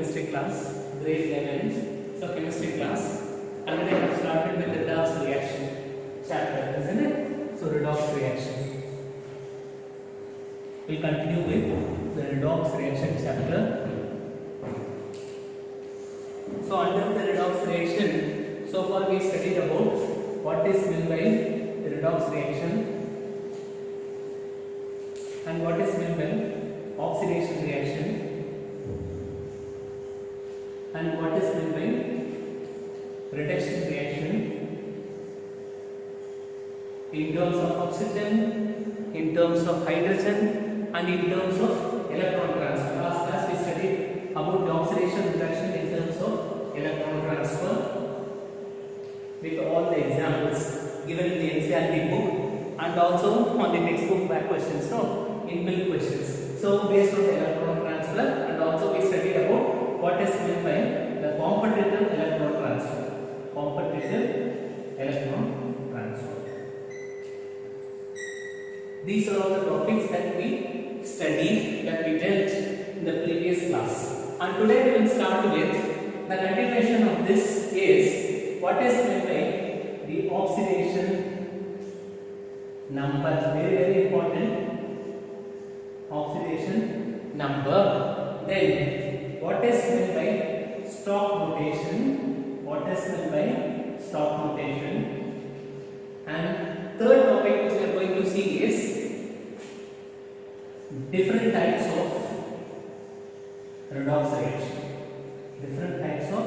chemistry class, grade 11. So chemistry class. Already I have started with the redox reaction chapter, isn't it? So redox reaction. We continue with the redox reaction chapter. So under the redox reaction, so far we studied about what is meant by the redox reaction and what is meant by oxidation reaction and what is meant by reduction reaction in terms of oxygen, in terms of hydrogen and in terms of electron transfer. Last class we studied about the oxidation reduction in terms of electron transfer with all the examples given in the NCERT book and also on the textbook back questions, inbuilt questions. So based on the electron transfer, and also we studied about what is meant by the competitive electron transfer. Competitive electron transfer. These are all the topics that we studied, that we dealt in the previous class. And today we will start with the continuation of this is what is meant by the oxidation number. Very, very important. Oxidation number. Then what is meant by Stokes notation? What is meant by Stokes notation? And third topic which we are going to see is different types of redox reaction. Different types of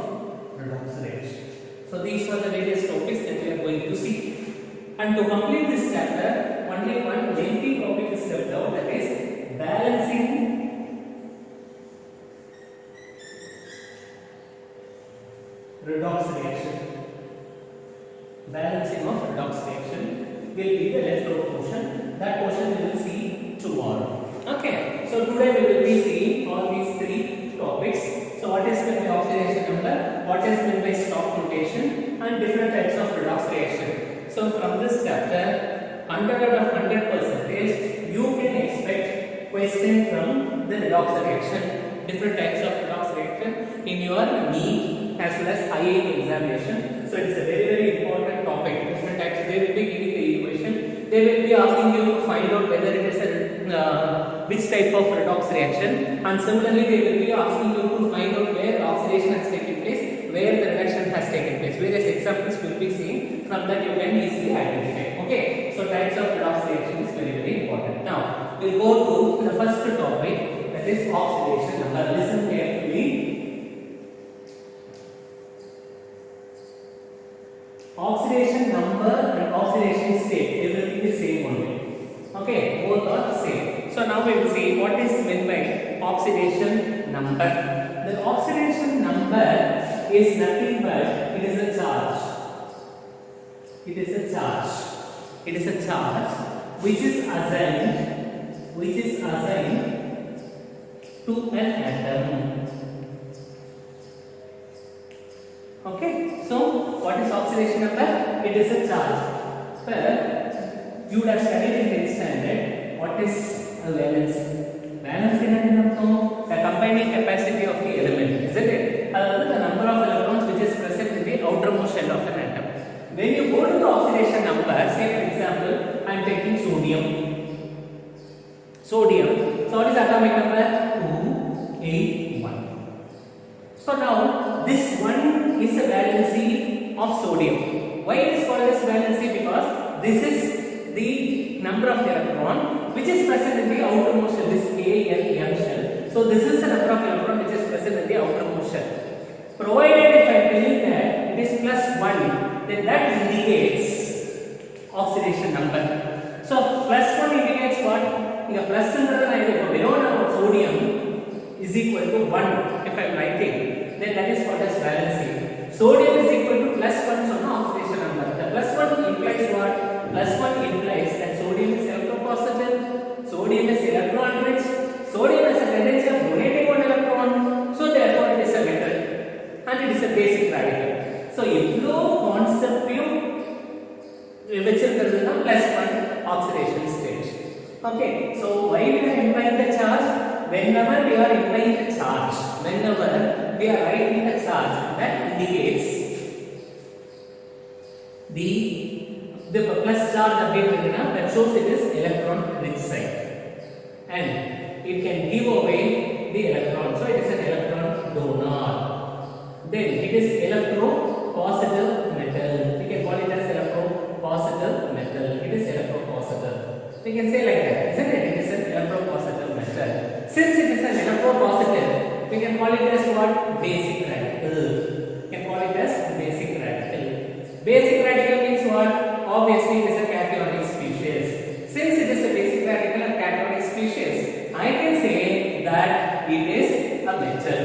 redox reaction. So these are the various topics that we are going to see. And to complete this chapter, only one lengthy topic is left out, that is balancing redox reaction. Balancing of redox reaction will be the left out portion. That portion we will see tomorrow. Okay. So today we will be seeing all these three topics. So what is meant by oxidation number, what is meant by Stokes notation and different types of redox reaction. So from this chapter, 100 out of 100%, you can expect question from the redox reaction, different types of redox reaction in your NEET as well as IIT examination. So it is a very, very important topic. Different types, they will be giving the equation. They will be asking you to find out whether it is a which type of redox reaction, and similarly they will be asking you to find out where oxidation has taken place, where the reduction has taken place. Various examples will be seen, from that you can easily identify. Okay, so types of redox reaction is very, very important. Now we'll go to the first topic, that is oxidation number. Listen carefully. Oxidation number and oxidation state, they will be the same only. Okay, both are same. So now we will see what is meant by oxidation number. The oxidation number is nothing but it is a charge. It is a charge. It is a charge which is assigned to an atom. Okay, so what is oxidation number? It is a charge. Well, you would have studied in 10th standard what is a valence. Valence is the combining capacity of the element, isn't it? The number of electrons which is present in the outermost shell of an atom. When you go to the oxidation number, say for example, I am taking sodium. Sodium. So what is atomic number? 281. So now this one is a valency of sodium. Why it is called as valency? Because this is the number of electron which is present in the outermost shell, this ALM shell. So this is the number of electron which is present in the outermost shell. Provided if I tell you that it is plus 1, then that indicates oxidation number. So plus 1 indicates what? Here plus we know now sodium is equal to 1 if I am writing, then that is what is valency. Sodium is equal to plus 1, so no oxidation number. The plus 1 implies what? Plus 1 implies that sodium is electropositive, sodium is electron rich, sodium has a tendency of donating one electron, so therefore it is a metal and it is a basic radical. So evlo concept which is plus 1 oxidation state. Okay, so why we are implying the charge? Whenever we are implying the charge, whenever we are writing a charge that indicates the plus charge appearing that shows it is electron rich side, and it can give away the electron, so it is an electron donor. Then it is electropositive metal. We can call it as electropositive metal. It is electropositive. We can say like that, isn't it? It is an electropositive metal. Since it is an electropositive, we can call it as what? Basic radical. We can call it as basic radical. Basic radical means what? Obviously it is a cationic species. Since it is a basic radical and cationic species, I can say that it is a metal.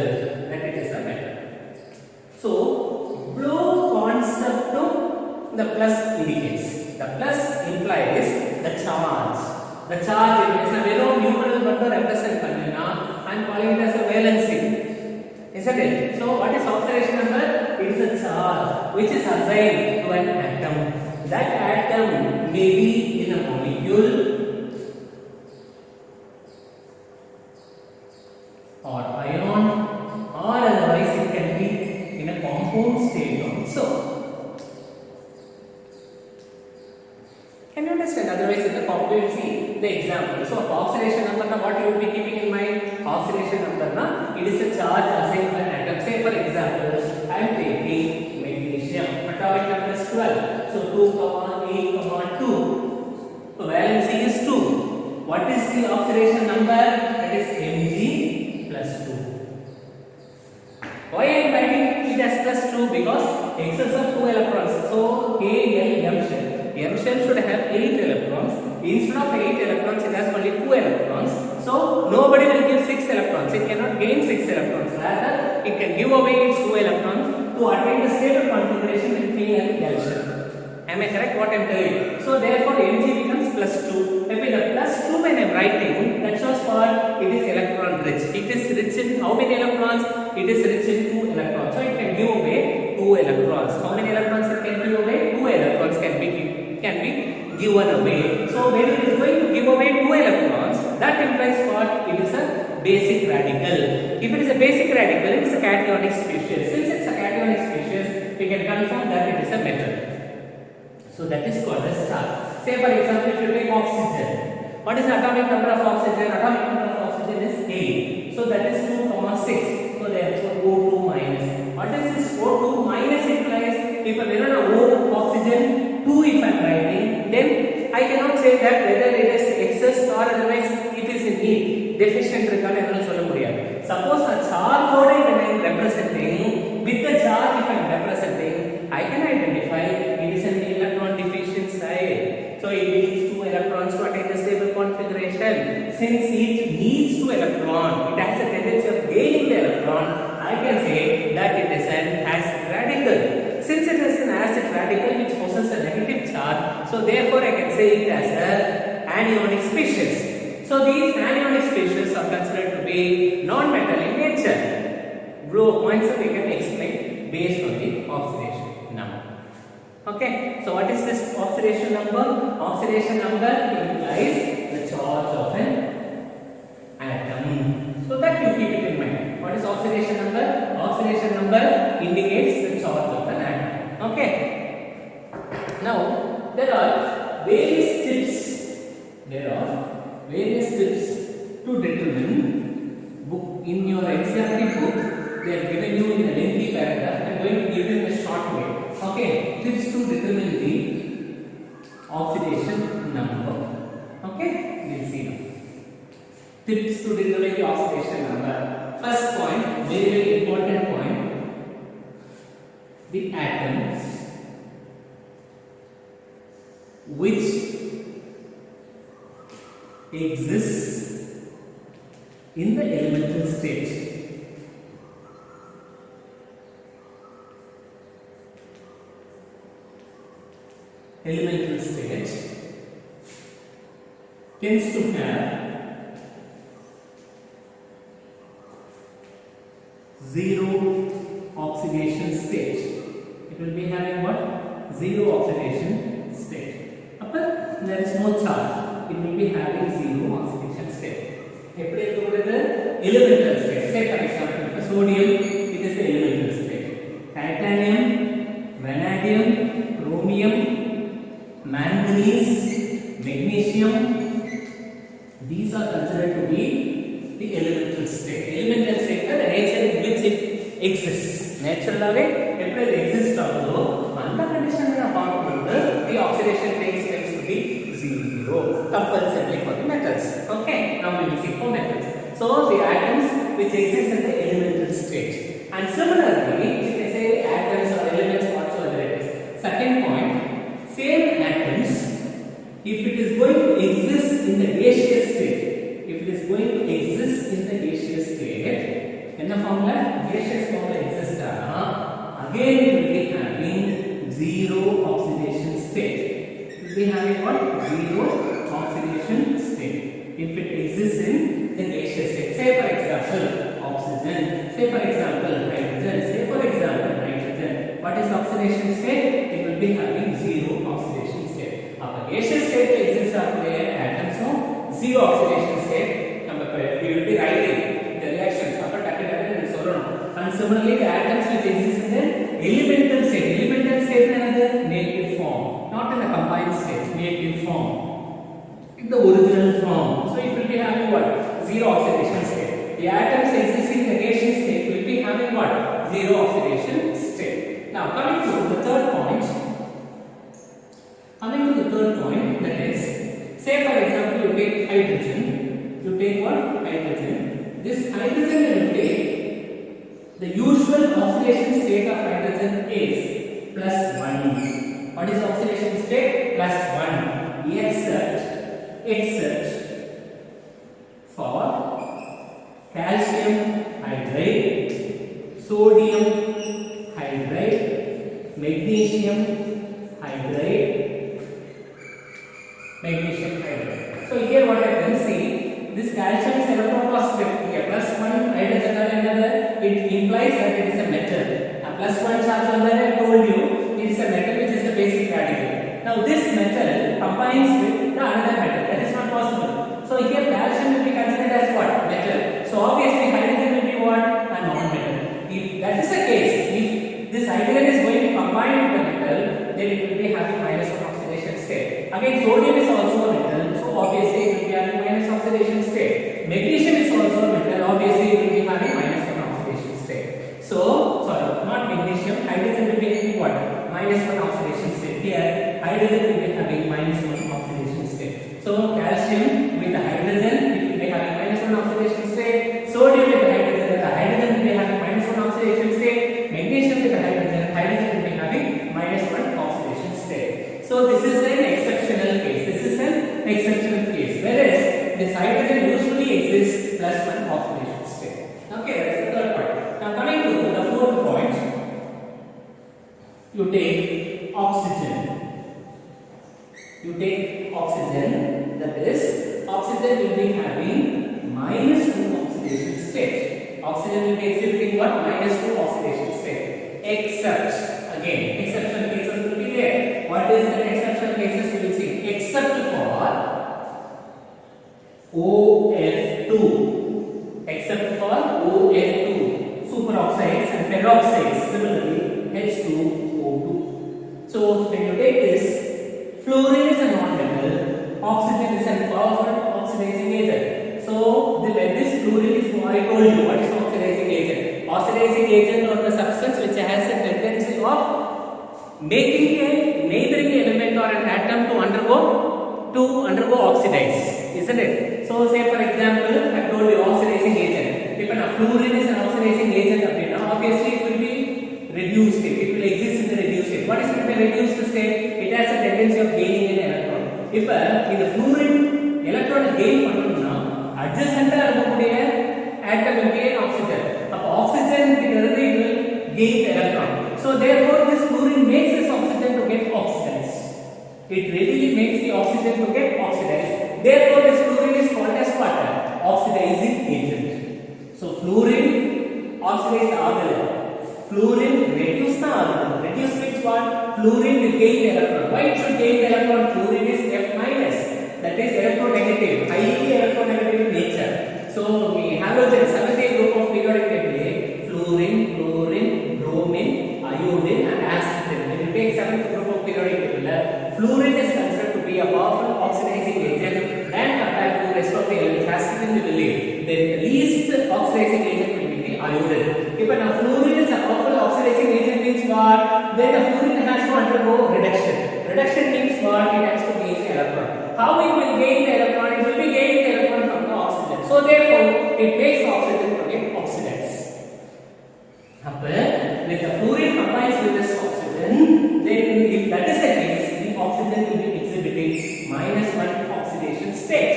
That it is a metal. So, blue concept to the plus indicates. The plus implies the charge. The charge is a very numeral but represent pannina. I am calling it as a valency. Isn't it? So, what is oxidation number? It is a charge which is assigned to an atom. That atom may be in a molecule or ion, or otherwise it can be in a compound state also. Can you understand? Otherwise, in the compound, see the example. So, oxidation number, what you will be keeping in mind? Oxidation number, it is a charge assigned to an atom. Say, for example, I am taking magnesium. Atomic number is 12. So, 2, 8, 2. So, valency is 2. What is the oxidation number? That is Mg plus 2. Why I am writing it as plus 2? Because excess of 2 electrons. So, M shell. M shell should have 8 electrons. Instead of 8 electrons, it has only 2 electrons. So, nobody will give 6 electrons. It cannot gain 6 electrons. Rather, it can give away its 2 electrons to attain the stable configuration with P and L shell. Am I correct what I am telling? So, therefore, Mg becomes plus 2. If the plus 2 when I am writing, that shows what? It is electron rich. It is rich in how many electrons? It is rich in 2 electrons. So, it can give away 2 electrons. How many electrons it can give away? 2 electrons can be given away. So, when it is going to give away 2 electrons, that implies what? It is a basic radical. If it is a basic radical, it is a cationic species. Since it is a cationic species, we can confirm that it is a metal. So, that is called as charge. Say for example, if you take oxygen, what is the atomic number of oxygen? Atomic number of oxygen is 8. So, that is 2, 6. So, therefore, O2 minus. What is this O2 minus implies? If I run a O oxygen 2 if I am writing, then I cannot say that whether it is excess or otherwise it is in need. Deficient regard ennu solla mudiyadhu. Suppose a charge order when I am representing, with the charge if I am representing, I can identify it is an electron deficient side. So it needs 2 electrons to attain the stable configuration. Since it needs 2 electrons, it has a tendency of gaining the electron, I can say that it is an acid radical. Since it is an acid radical which possesses a negative charge, so therefore I can say it as an anionic species. So these anionic species are considered to be non-metal in nature. Below points we can explain based on the oxidation number. Okay, so what is this oxidation number? Oxidation number implies the charge of an atom. So that you keep it in mind. What is oxidation number? Oxidation number indicates the charge of an atom. Okay. Now there are various tips. To determine book in your NCERT book. They have given you in a lengthy paragraph. I am going to give you in a short way. Okay. Tips to determine the oxidation number. Okay. We will see now. Tips to determine the oxidation number. First point, very very important point. The atoms which exists in the elemental state. Elemental state tends to have zero oxidation state. It will be having what? Zero oxidation state. Upper there is no charge. It will be having zero oxidation state. Elemental state. Say for example, sodium, it is exists. Naturally, if it exists also, unconditional apartment, the oxidation takes tends to be 0 compulsorily for the metals. Okay, now we will see for metals. So the atoms which exist in the elemental state, and similarly, if they say atoms or elements whatsoever it is. Second point, same atoms, if it is going to exist in the gaseous state, if it is going to exist in the gaseous state, in the formula gaseous formula exists, again it will be having 0 oxidation state. It will be having what? 0 oxidation state. If it exists in the gaseous state, say for example oxygen, say for example hydrogen, say for example nitrogen. What is oxidation state? It will be having 0 oxidation state. Now gaseous state exists of the atoms of 0 oxidation state. We will be writing the reactions. And similarly, the atoms which exist in the elemental state. Elemental state is another native form, not in the combined state. Native form, in the original form. So it will be having what? 0 oxidation state. The atoms existing in the gaseous state will be having what? 0 oxidation state. Now coming to the third point. That is, say for example you take hydrogen. You take what? Hydrogen. This hydrogen will take the usual oxidation state of hydrogen is +1. What is oxidation state? +1. Except for calcium hydride, sodium hydride, magnesium hydride. So here what I can see, this calcium is electropositive. Here +1 hydrogen or another, it implies that it is a metal. A +1 charge on that I told you, it is a metal which is the basic radical. Now this metal combines with the another metal. That is not possible. So here calcium will be considered as what? Metal. So obviously hydrogen will be what? A non-metal. If that is the case, if this hydrogen is going to combine with the metal, then it will be having -1 oxidation state. Again, sodium is also a metal, so obviously it will be having -1 oxidation state. Magnesium is also a metal, obviously it will be having -1 oxidation state. So, sorry, not magnesium, hydrogen will be having what? -1 oxidation state. Here, hydrogen will be having -1 oxidation state. So, calcium with the hydrogen, it will be having -1 oxidation state. Sodium with the hydrogen will be having -1 oxidation state. Magnesium with the hydrogen will be having -1 oxidation state. So, this is an exceptional case. Whereas this hydrogen usually exists +1 oxidation state. Okay, that's the third point. Now coming to the fourth point, you take oxygen. That is, oxygen will be having -2 oxidation state. Oxygen will be exhibiting what? -2 oxidation state. Except, again, exceptional cases will be there. What is the exceptional cases we will see? Except for OF2. Except for OF2. Superoxides and peroxides. Similarly, H2O2. So, when you take this, fluorine is a non-metal, oxygen is a powerful oxidizing agent. So, when this fluorine is, I told you what is oxidizing agent. Oxidizing agent or the substance which has a tendency of making a neighboring element or an atom to undergo oxidize, isn't it? So, say for example, I told you oxidizing agent. If a fluorine is an oxidizing agent, obviously it will be reduced state. It will exist in the reduced state. What is in the reduced state? It has a tendency of gaining an electron. If the fluorine electron gain பண்ணனும்னா adjacent இருக்கக்கூடிய atom will be an oxygen. Oxygen will gain the electron. So therefore this fluorine makes this oxygen to get oxidized. It readily makes the oxygen to get oxidized. Therefore this fluorine is called as what? Oxidizing agent. So fluorine oxidize agala. Fluorine reduce the agala. Reduce means what? Fluorine will gain the electron. Why it should gain the electron? Fluorine is F-, that is electronegative, highly electronegative in nature. So we halogen, seventh group of periodic table, fluorine, chlorine, bromine, iodine and acetylene. When you take seventh group of periodic table, fluorine is considered to be a powerful oxidizing agent than compared to rest of the elements. Acetylene we believe the least oxidizing agent will be the iodine. If a fluorine what? Then the fluorine has to undergo reduction. Reduction means what? It has to gain the electron. How it will gain the electron? It will be gaining the electron from the oxygen. So therefore, it makes the oxygen to get oxidized. When the fluorine combines with this oxygen, then if that is the case, the oxygen will be exhibiting -1 oxidation state.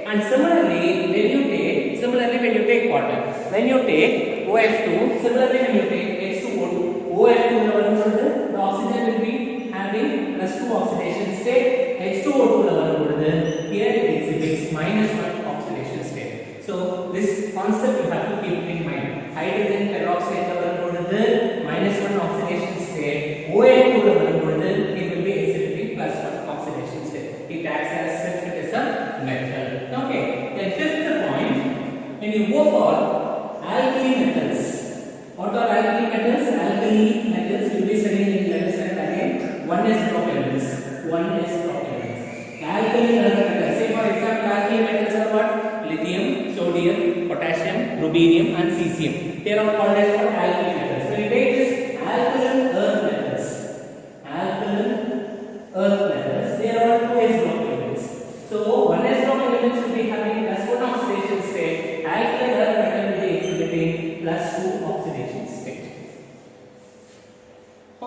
And similarly, when you take water, when you take OF2, similarly when you take H2O2, OF2 the oxygen will be having +2 oxidation state. H2O2 here it exhibits -1 oxidation state. So this concept you have to keep in mind. Hydrogen peroxide -1 oxidation state. OF2 it will be exhibiting +1 oxidation state. It acts as if it is a metal. Okay. Then fifth point, when you go for alkali metals, what are alkali metals? Alkali metals you will be studying in level 7 again. One is drop elements. Alkali metals. Say for example, alkali metals are what? Lithium, sodium, potassium, rubidium, and cesium. They are all called as alkali metals. When you take this alkaline earth metals, they are all 2s drop elements. So 1s drop elements will be having +1 oxidation state. Alkaline earth metal will be exhibiting +2 oxidation state.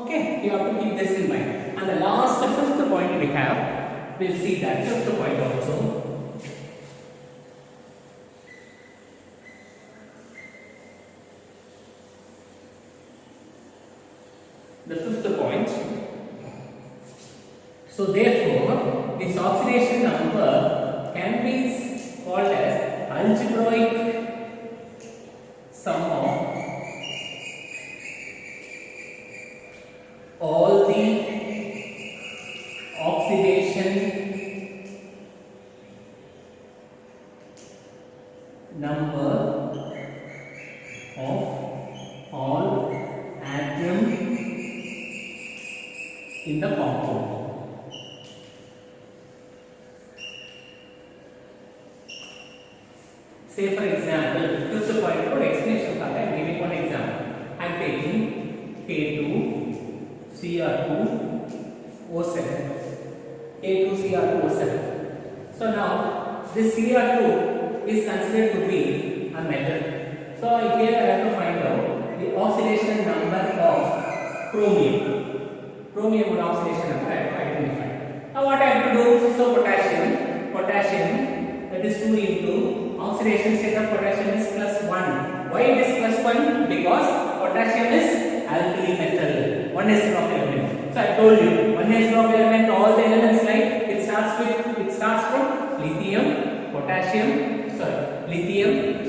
Okay, you have to keep this in mind. And the last fifth point we have, we'll see that fifth point also. The fifth point. So therefore, this oxidation number can be called as algebraic sum of all the oxidation number of all atoms in the compound. Say for example, fifth point for explanation, I am giving one example. I am taking K2Cr2O7. K2Cr2O7. So now this Cr2 is considered to be a metal. So here I have to find out the oxidation number of chromium. Chromium oxidation number I have to identify. Now what I have to do? So potassium, that is 2 into oxidation state of potassium is +1. Why it is +1? Because potassium is alkali metal. 1s drop element. So I told you 1s drop element, all the elements like it starts from lithium,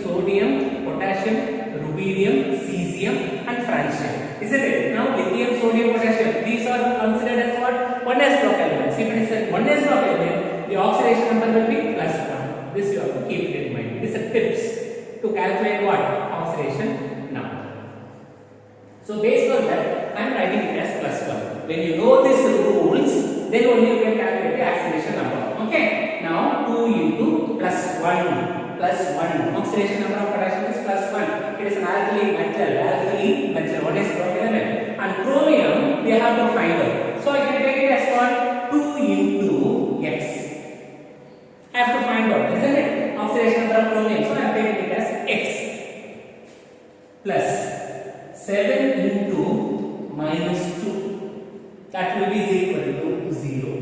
sodium, potassium, rubidium, cesium, and francium. Isn't it? Now lithium, sodium, potassium, these are considered as what? 1s drop elements. If it is a 1s drop element, the oxidation number will be +1. This you have to keep it in mind. This is tips to calculate what? Oxidation number. So based on that, I am writing it as +1. When you know these rules, then only you can calculate the oxidation number. Okay. Now 2 into +1. Oxidation number of potassium is +1. It is an alkali metal. 1s drop element. And chromium we have to find out. So I can take it as what? 2 into X. I have to find out, isn't it? Oxidation number of chromium. So I am taking it as X plus 7 into -2. That will be equal to 0.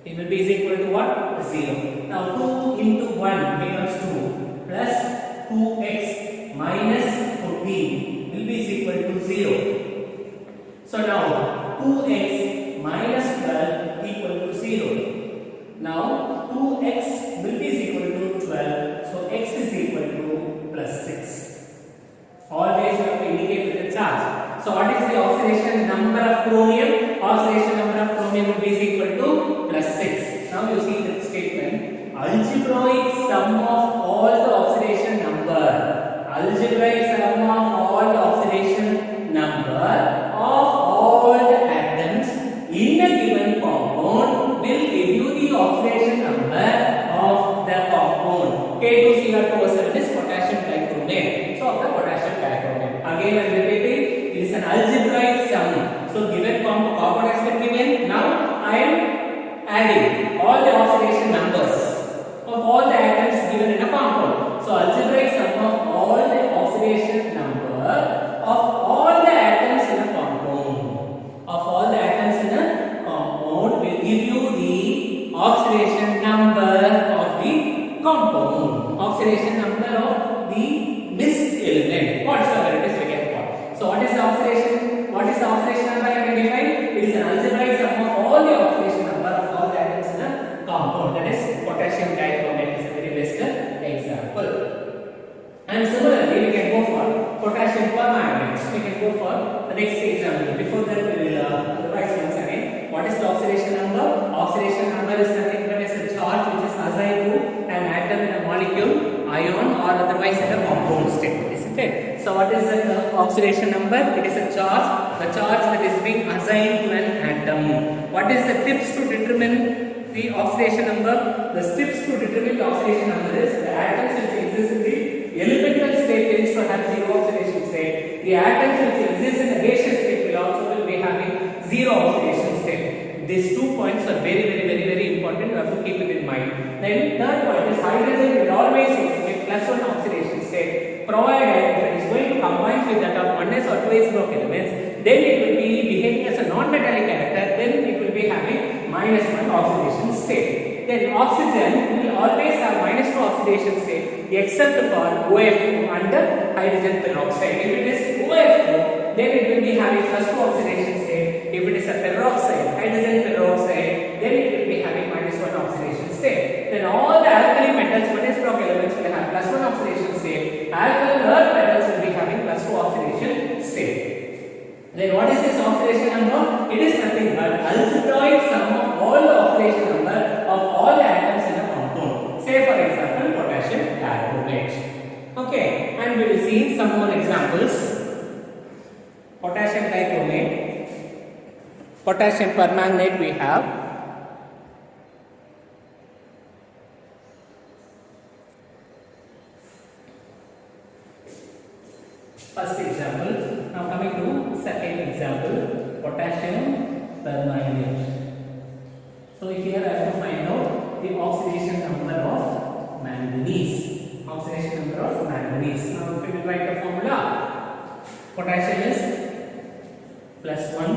It will be equal to what? 0. Now 2 into 1 becomes 2 plus 2x minus 14 will be equal to 0. So now 2x minus 12 equal to 0. Now 2x will be equal to 12. So x is equal to +6. Always you have to indicate with the charge. So what is the oxidation number of chromium? Oxidation number of chromium will be equal to +6. Now you see the statement. Algebraic sum of all the oxidation number. Algebraic sum of all the oxidation number of all the atoms in a given compound will give you the oxidation number of the compound. K2Cr2O7 is potassium dichromate. So of the potassium dichromate. Again I repeat it. It is an algebraic sum. the next example. Before that, we will revise once again. What is the oxidation number? Oxidation number is nothing but as a charge which is assigned to an atom in a molecule, ion, or otherwise in a compound state. Isn't it? So what is the oxidation number? It is a charge. The charge that is being assigned to an atom. What is the tips to determine the oxidation number? The tips to determine the oxidation number is the atoms which exist in the elemental state tends to have zero oxidation state. The atoms which exist in the gaseous state will also be having zero oxidation state. These 2 points are very important. You have to keep it in mind. Then third point is hydrogen will always exhibit +1 oxidation state, provided if it is going to combine with that of 1s or 2s group elements, then it will be behaving as a non-metallic character. Then it will be having -1 oxidation state. Then oxygen will always have -2 oxidation state except for OF2 and hydrogen peroxide. If it is OF2, then it will be having +2 oxidation state. If it is a peroxide, hydrogen peroxide, then it will be having -1 oxidation state. Then all the alkali metals, 1s group elements will have +1 oxidation state. Alkaline earth metals will be having +2 oxidation state. Then what is this oxidation number? It is nothing but algebraic sum of all the oxidation number of all the atoms in a compound. Say for example, potassium dichromate. Okay, and we will see some more examples. Potassium dichromate, potassium permanganate we have. First example. Now coming to second example, potassium permanganate. So here I have to find out the oxidation number of manganese. Oxidation number of manganese. Now if we will write the formula, potassium is +1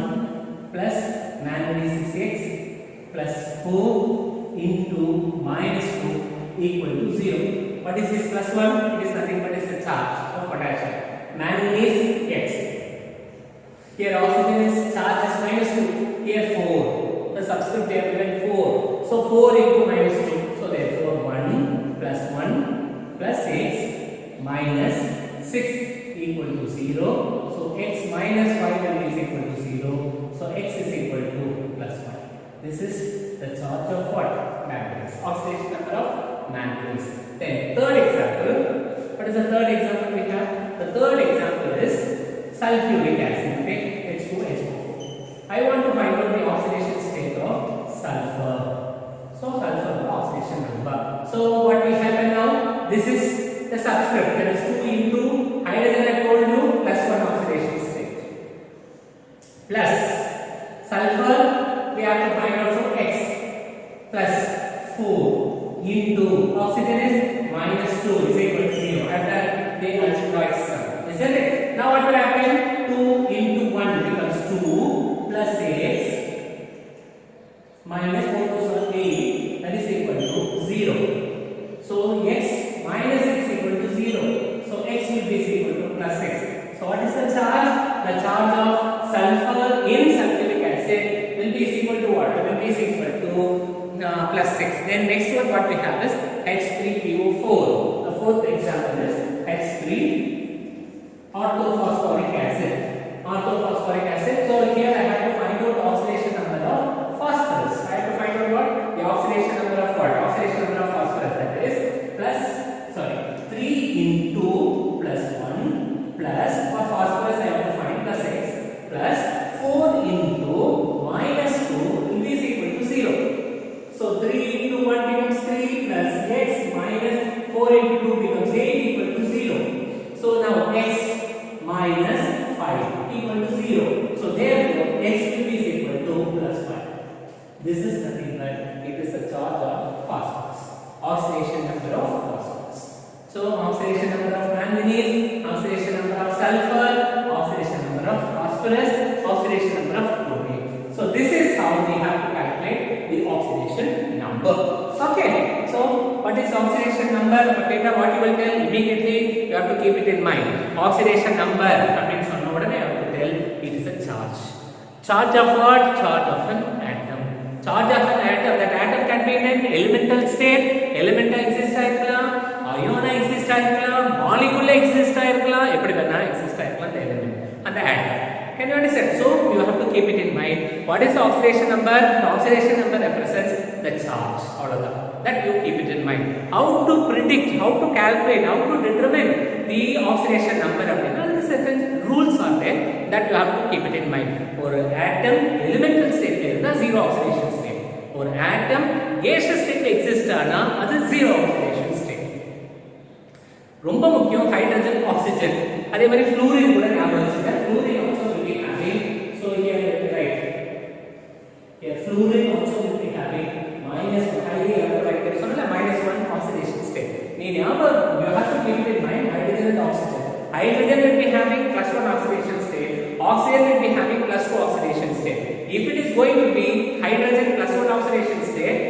plus manganese is 6 plus 4 into -2 equal to 0. What is this +1? It is nothing but is the charge of potassium. Manganese X. Here oxygen is charge is -2. Here 4. The subscript they have given 4. So 4 into -2. So therefore 1 plus 1 plus 6 minus 6 equal to 0. So x minus 5 is equal to 0. So x is equal to +1. This is the charge of what? Manganese. Oxidation number of manganese. Then third example. What is the third example we have? The third example is sulfuric acid. Okay? H2SO4. I want to find out the oxidation state of sulfur. So sulfur oxidation number. So what we have now? This is the subscript. That is 2 into hydrogen I told you +1 oxidation state. Plus sulfur we have to find out from X plus 4 into oxygen is -2 is equal to 0. And then they algebraic sum. Isn't it? Now what will happen? 2 into 1 becomes 2 plus 6 minus 4 to 8, that is equal to 0. So x minus x equal to 0. So x will be equal to +6. So what is the charge? The charge of sulfur in sulfuric acid will be equal to what? It will be equal to +6. Then next one what we have is H3PO4. The fourth example is H3 orthophosphoric acid. Orthophosphoric acid. So here I have to find out oxidation number of phosphorus. I have to find out what? The oxidation number of what? Oxidation number of phosphorus. That is 3 into +1 plus for phosphorus I have to find +6 plus 4 into -2 is equal to 0. So 3 into 1 becomes 3 plus x minus 4 into 2 becomes 8 equal to 0. So now x minus 5 equal to 0. So therefore x will be equal to +5. This is nothing but it is the charge of phosphorus. Oxidation number of phosphorus. So oxidation number of manganese, oxidation number of sulfur, oxidation number of phosphorus, oxidation number of chlorine. So this is how we have to calculate the oxidation number. Okay. So what is oxidation number? What you will tell immediately, you have to keep it in mind. Oxidation number, means you have to tell it is a charge. Charge of what? Charge of an atom. Charge of an atom. That atom can be in an elemental state. Elemental exist ஆயிருக்கலாம், ion exist ஆயிருக்கலாம், molecule exist ஆயிருக்கலாம், எப்படி வேணா exist ஆயிருக்கலாம் அந்த element, அந்த atom. Can you understand? So you have to keep it in mind. What is the oxidation number? The oxidation number represents the charge. All of that you keep it in mind. How to predict, how to calculate, how to determine the oxidation number? There certain rules are there that you have to keep it in mind. Or atom elemental state is zero oxidation state. Or atom gaseous state exists that is zero oxidation state. ரொம்ப முக்கியம் hydrogen oxygen. அதே மாதிரி fluorine கூட ஞாபகம் வச்சுங்க. Fluorine also will be having, so here we will write. Here fluorine also will be having minus highly electrolytic, so minus 1 oxidation state. You have to keep it in mind, hydrogen and oxygen. Hydrogen will be having plus 1 oxidation state. Oxygen will be having plus 2 oxidation state. If it is going to be hydrogen plus 1 oxidation state,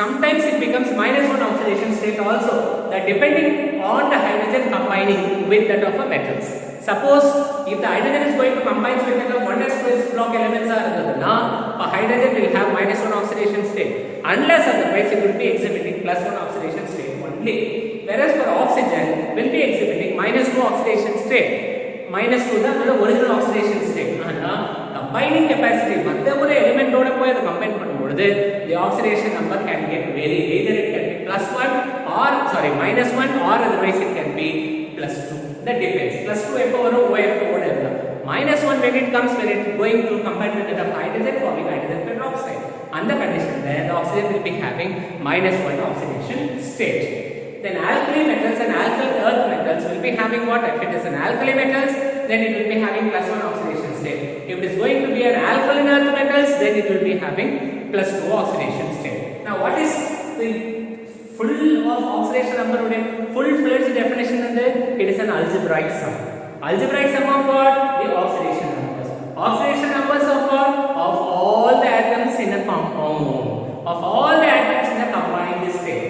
sometimes it becomes minus 1 oxidation state also, that depending on the hydrogen combining with that of a metals. Suppose if the hydrogen is going to combine with that of 1s2 block elements a hydrogen will have minus 1 oxidation state, unless otherwise it will be exhibiting plus 1 oxidation state only. Whereas for oxygen will be exhibiting minus 2 oxidation state. Minus 2 the original oxidation state. Combining capacity மத்த ஒரு element ஓட போய் அதை combine பண்ணும்போது the oxidation number can get varied. Either it can be plus 1 or minus 1, or otherwise it can be plus 2. That depends. Plus 2 எப்போ வரும் OF ஓட இருக்கும். Minus 1 when it comes, when it is going to combine with the hydrogen forming hydrogen peroxide. Under condition then the oxygen will be having minus 1 oxidation state. Then alkali metals and alkyl earth metals will be having what? If it is an alkali metals, then it will be having plus 1 oxidation state. If it is going to be an alkaline earth metals, then it will be having plus 2 oxidation state. Now what is the full of oxidation number? Full-fledged definition is that it is an algebraic sum. Algebraic sum of what? The oxidation numbers. Oxidation numbers of what? Of all the atoms in a compound. Of all the atoms in a combined state.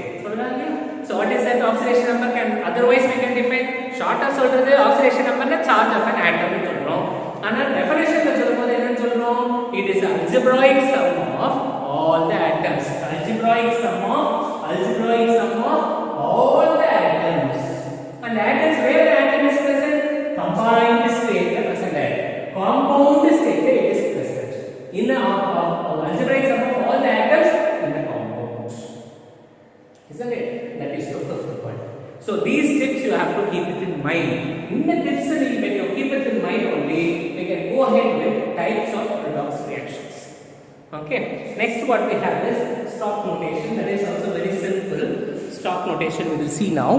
So what is that oxidation number? Can otherwise we can define shorter சொல்றது oxidation number the charge of an atom னு சொல்றோம். ஆனா definition ல சொல்லும்போது என்ன சொல்றோம்? It is algebraic sum of all the atoms. Algebraic sum of all the atoms. And atoms, where the atom is present? Combined state represented. Compound state it is present. In the algebraic sum of all the atoms in the compound. Isn't it? That is your first point. So these tips you have to keep it in mind. In the tips when you keep it in mind only, we can go ahead with types of redox reactions. Okay. Next what we have is stock notation. That is also very simple. Stock notation we will see now.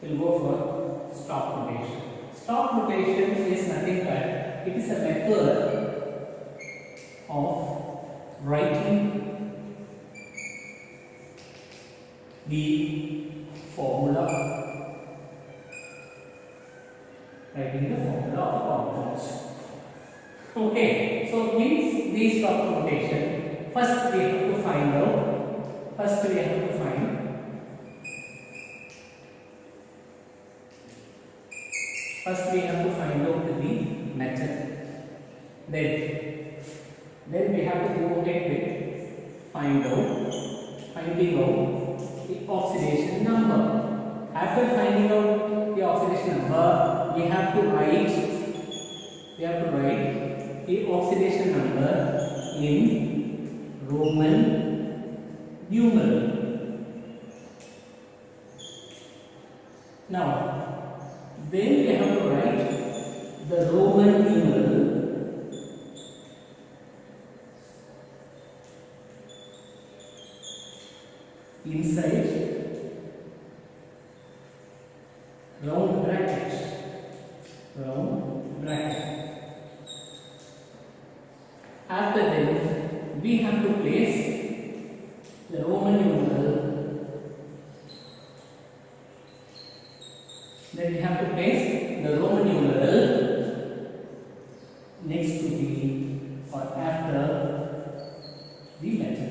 We'll go for stock notation. Stock notation is nothing but it is a method of writing the formula of compounds. Okay, so means the stock notation. First we have to find out. First we have to find out the method. Then we have to go ahead with finding out the oxidation number. After finding out the oxidation number, we have to write the oxidation number in Roman numeral. Now then we have to write the Roman numeral inside round bracket. After that, we have to place the Roman numeral. Then we have to place the Roman numeral next to the or after the letter.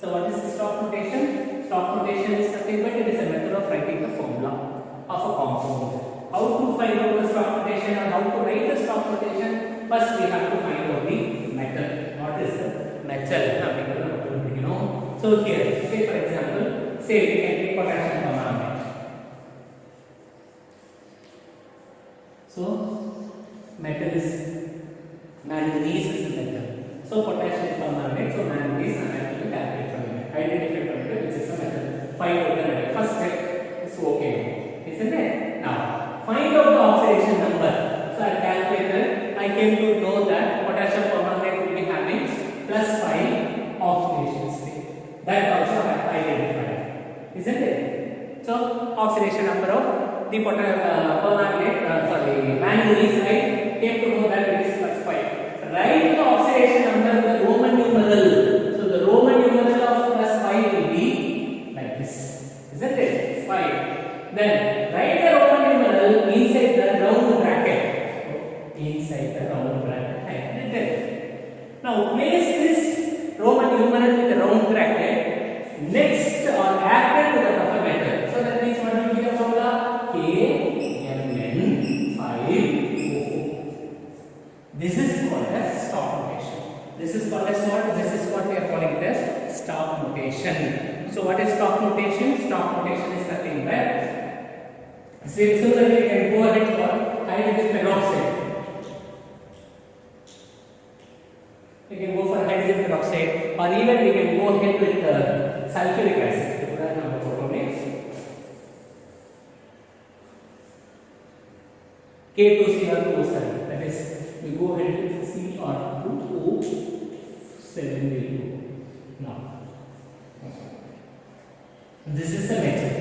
So what is the stock notation? Stock notation is nothing but it is a method of writing the So here, say for example, say we can take potassium permanganate. So metal is manganese is a metal. So potassium permanganate. So manganese and metal will calculate from here. Identify from here which is a metal. Find out the metal. First step is okay, isn't it? Now find out the oxidation number. So I calculated. I came to know that potassium permanganate will be having +5 oxidation state. That also I have identified, isn't it? So oxidation number of the permanganate, manganese, right? Came to know that it is +5. Write the oxidation number in the Roman numeral. So the Roman numeral of +5 will be like this, isn't it? 5. Then write the Roman numeral inside the round bracket. Inside the round bracket, I have written. Now place this Roman numeral with the round bracket next or after to the buffer metal. So that means what will be the formula? KMN5O4. This is called as stop notation. This is called as what? This is what we are calling it as stop notation. So what is stop notation? Stop notation is nothing but similarly we can go ahead for hydrogen peroxide. We can go for hydrogen peroxide, or even we can go ahead with sulfuric acid. K2Cr2O7. That is, we go ahead with Cr2O7. Now, this is a metal.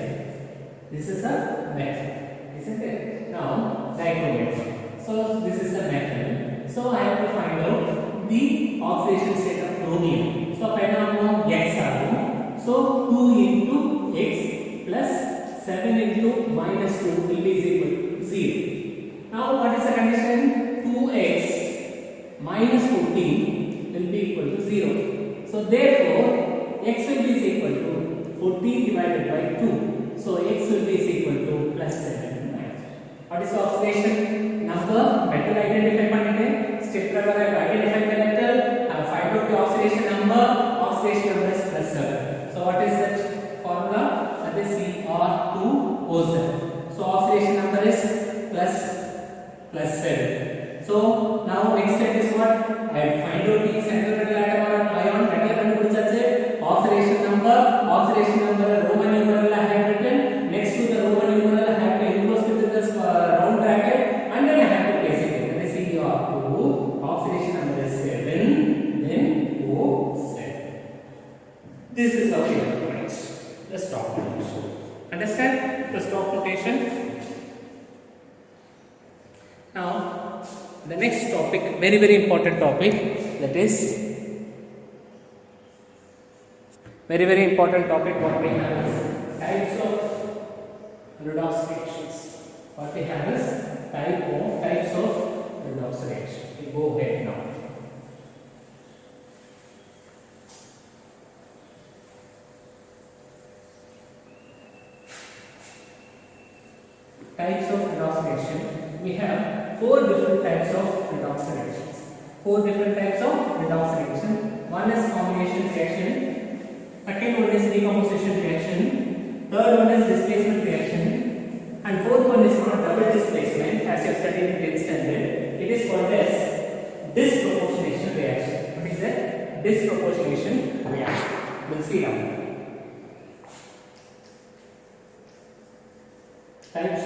This is a metal, isn't it? Now, dichromatic. So this is a metal. So I have to find out the oxidation state of chromium. So I know X are. So 2 into X plus 7 into minus 2 will be equal to 0. Now what is the condition? 2x minus 14 will be equal to 0. So therefore x will be equal to 14 divided by 2. So x will be equal to plus 7. What is the oxidation number? Metal identify pannite. Step प्रकार identify the metal. Find out the oxidation number. Oxidation number is plus 7. So what is that formula? That is Cr2O7. So oxidation number is plus 7. So now next step is what? I find out the central metal atom or ion metal kandupidichache. Oxidation number Roman numeral I have written. Next to the Roman numeral I have to enclose within this round bracket, and then I have to place it. That is Cr2. Oxidation number is 7. Then O7. This is how we write the stop notation. Understand the stop notation? Now, the next topic, very important topic, that is very important topic. What we have is types of redox reactions. What we have is types of redox reaction. We go ahead now. Types of redox reaction. We have 4 different types of redox reactions. 4 different types of redox reaction. One is combination reaction. Second one is decomposition reaction. Third one is displacement reaction. And fourth one is called double displacement. As you have studied in 10th standard, it is called as disproportionation reaction. What is that? Disproportionation reaction. We'll see now. Types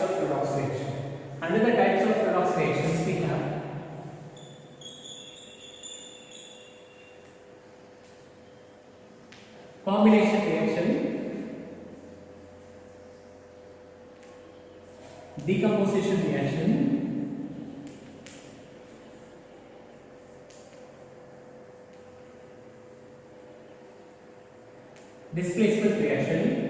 of redox reaction. Under the types of redox reactions we have combination reaction, decomposition reaction, displacement reaction,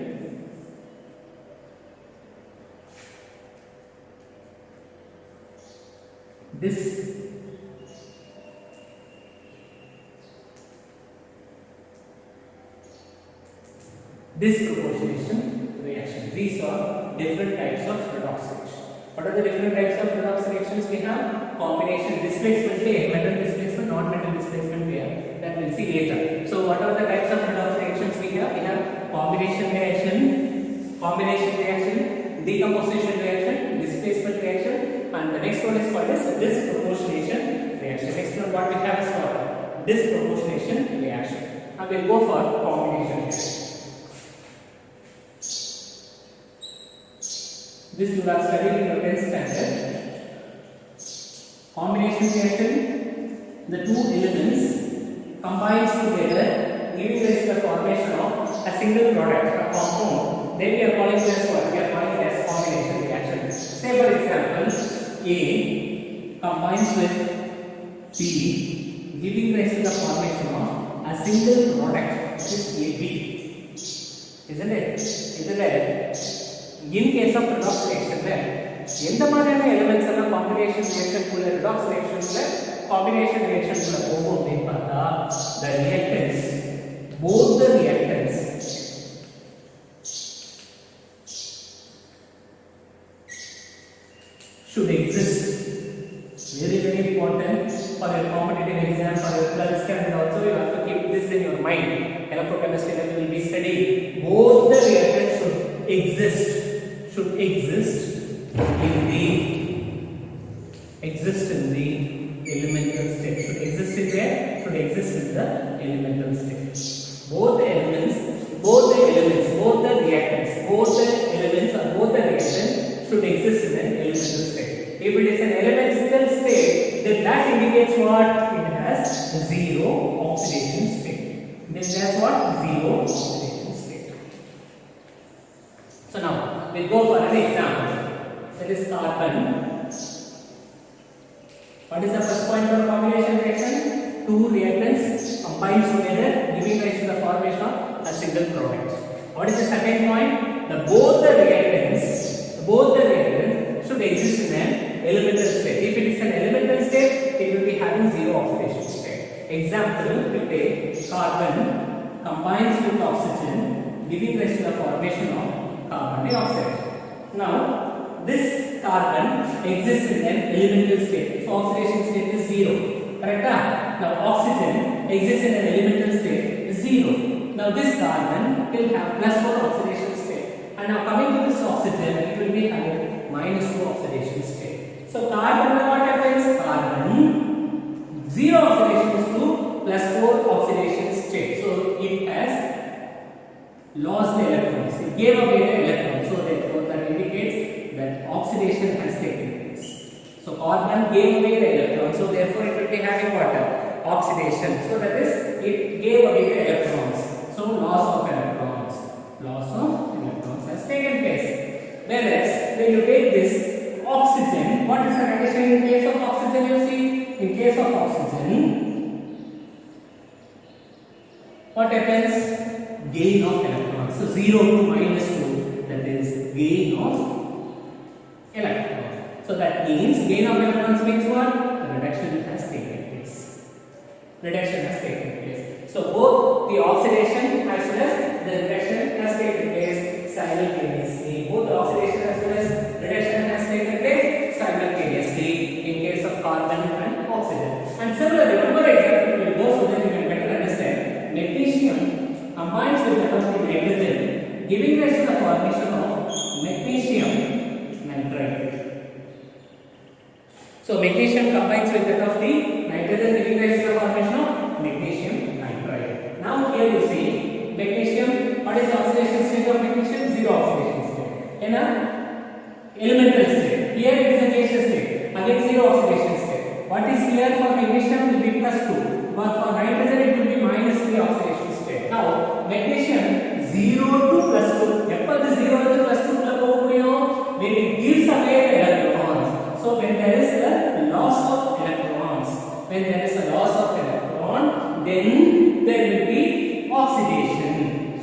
disproportionation reaction. These are different types of redox reaction. What are the different types of redox reactions we have? Combination, displacement, metal displacement, non-metal displacement we have. That we'll see later. So what are the types of redox reactions we have? We have combination reaction, decomposition reaction, displacement reaction, and the next one is called as disproportionation reaction. Next one what we have is called disproportionation reaction. Now we'll go for combination reaction. This you have studied in your 10th standard. Combination reaction, the two elements combines together, giving rise to the formation of a single product, a compound. Then we are calling this what? We are calling it as combination reaction. Say for example, A combines with B, giving rise to the formation of a single product, which is AB. Isn't it? In case of redox reaction, எந்த மாதிரியான elements எல்லாம் combination reaction குள்ள redox reaction குள்ள combination reaction குள்ள போகும் அப்படினு பார்த்தா the reactants, both the reactants should exist. Very important for your competitive exam, for your plus and also you have to keep this in your mind. Electrochemistry that we will be studying, both the reactants should exist in the elemental state. Should exist in the elemental state. Both the elements, both the reactants or both the reactants should exist in an elemental state. If it is an elemental state, then that indicates what? It has zero oxidation state. So now we go for an example. That is carbon. What is the first point for combination reaction? Two reactants combine together, giving rise to the formation of a single product. What is the second point? Both the reactants should exist in an elemental state. If it is an elemental state, it will be having zero oxidation state. Example, we take carbon combines with oxygen, giving rise to the formation of carbon dioxide. Now, this carbon exists in an elemental state, so oxidation state is zero. Correct? Now, oxygen exists in an elemental state is zero. Now, this carbon will have +4 oxidation state, and now coming to this oxygen, it will be having -2 oxidation state. So, carbon what happens? Carbon zero oxidation is to +4 oxidation state. So, it has lost the electrons. It gave away the electrons. So therefore that indicates that oxidation has taken place. So carbon gave away the electrons. So therefore it will be having what? Oxidation. So that is, it gave away the electrons. So loss of electrons has taken place. Whereas when you take this oxygen, what is the condition in case of oxygen? You see, in case of oxygen, what happens? Gain of electrons. So 0 to -2, that is gain of electrons. So that means gain of electrons means what? Reduction has taken place. So both the oxidation as well as the reduction has taken place simultaneously. Both the oxidation as well as reduction has taken place simultaneously in case of carbon and oxygen. And similarly, one more example will go so that you can better understand. Magnesium combines with the nitrogen, giving rise to the formation of magnesium nitride. So magnesium combines with that of the nitrogen, giving rise to the formation of magnesium nitride. Now here you see magnesium. What is the oxidation state of magnesium? Zero oxidation state. In a elemental state. Here it is a gaseous state. Again zero oxidation state. What is here for magnesium will be +2, but for nitrogen it will be -3 oxidation state. Now magnesium 0 to +2. எப்ப அது 0 to +2 உள்ள போக முடியும்? When it gives away the electrons. So when there is a loss of electrons, then there will be oxidation.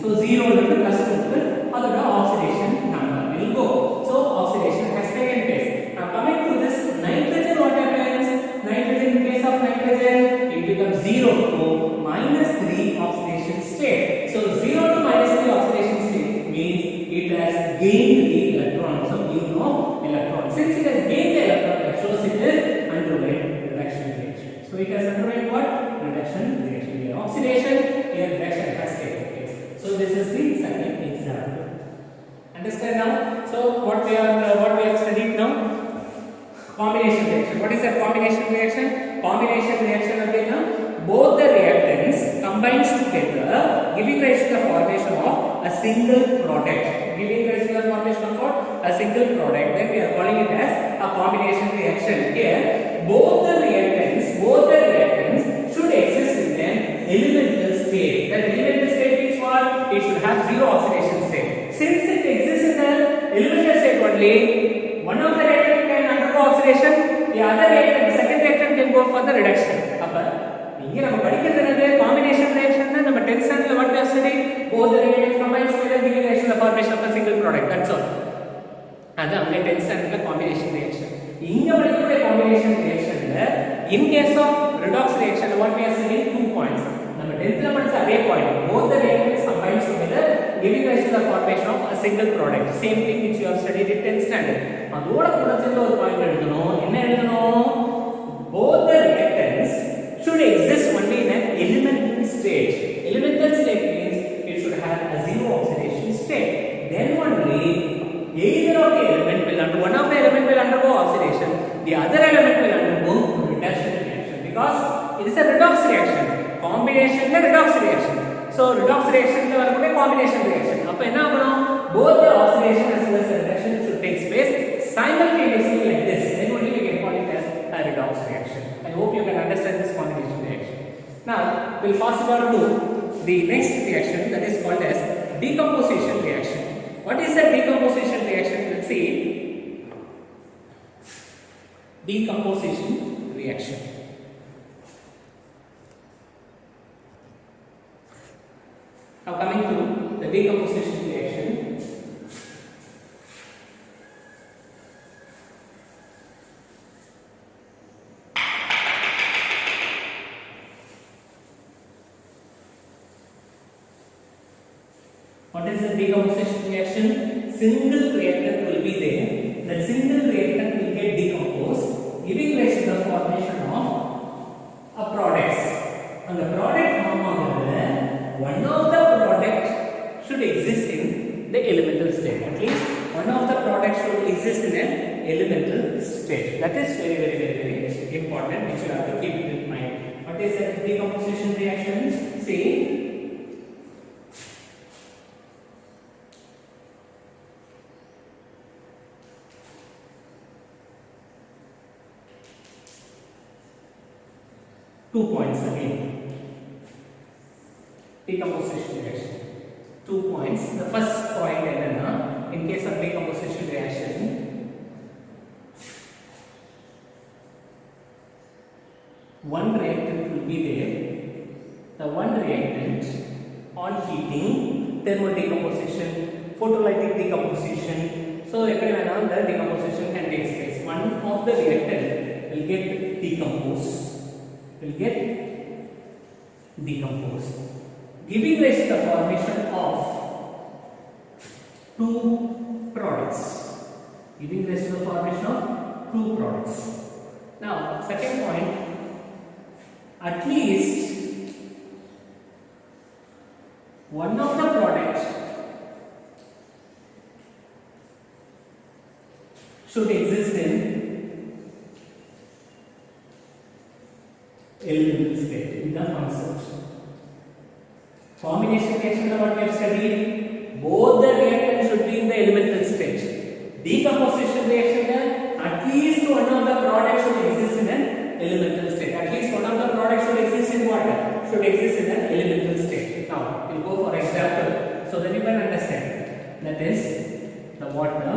So 0 to +2 அதோட oxidation number will go. So oxidation has taken place. Now coming to this nitrogen, what happens? Nitrogen, in case of nitrogen, it becomes 0 to -3 oxidation state. So 0 to -3 oxidation state means it has gained the electron. So you know electron. Since it has gained the electron, that shows it is underwent reduction reaction. So it has underwent what? Reduction reaction. Here oxidation, here reduction has taken place. So this is the second example. Understand now? So what we have studied now? Combination reaction. What is a combination reaction? Combination reaction again, both the reactants combines together, giving rise to the formation of a single product. Giving rise to the formation of what? A single product. Then we are calling it as a combination reaction. Here, both the reactants should exist in an elemental state. That elemental state means what? It should have zero oxidation state. Since it exists in the elemental state only, one of the reactants can undergo oxidation, the other reactant, the second reactant can go for the reduction. Here we study combination reaction. Number 10th standard what we have studied, both the reactants combine together giving rise to the formation of a single product. That's all. That's 10th standard combination reaction. In combination reaction, in case of redox reaction, what we have studied 2 points. Number 10th number is a point. Both the reactants combine together giving rise to the formation of a single product. Same thing which you have studied in 10th standard. Both the reactants should exist only in an elemental state. Elemental state means it should have a zero oxidation state. Then only either of the element will undergo, one of the element will undergo oxidation, the other element will undergo reduction reaction, because it is a redox reaction. Combination is redox reaction. So redox reaction is a combination reaction. Both the oxidation as well as the reduction should take place simultaneously like this. Then only we can call it as a redox reaction. I hope you can understand this combination reaction. Now we'll pass on to the next reaction, that is called as decomposition reaction. What is a decomposition reaction? Let's see. Decomposition reaction. Now coming to the decomposition reaction. What is the decomposition reaction? Single reactant will be there. That single reactant will get decomposed, giving rise to the formation of a products. And the product form one of the product should exist in the elemental state. At least one of the products should exist in an elemental state. That is very important, which you have to keep in mind. What is the decomposition reaction? See. 2 points again. Decomposition reaction. 2 points. The first point is in case of decomposition reaction, one reactant will be there. The one reactant on heating, thermal decomposition, photolytic decomposition. So the decomposition can take place. One of the reactant will get decomposed. Giving rise to the formation of two products. Now, second point, at least one of the products should exist in elemental state in the concept. Combination reaction what we have studied, both the reactants should be in the elemental state. Decomposition reaction, at least one of the products should exist in an elemental state. At least one of the products should exist in water, should exist in an elemental state. Now we'll go for example so that you can understand. That is, the water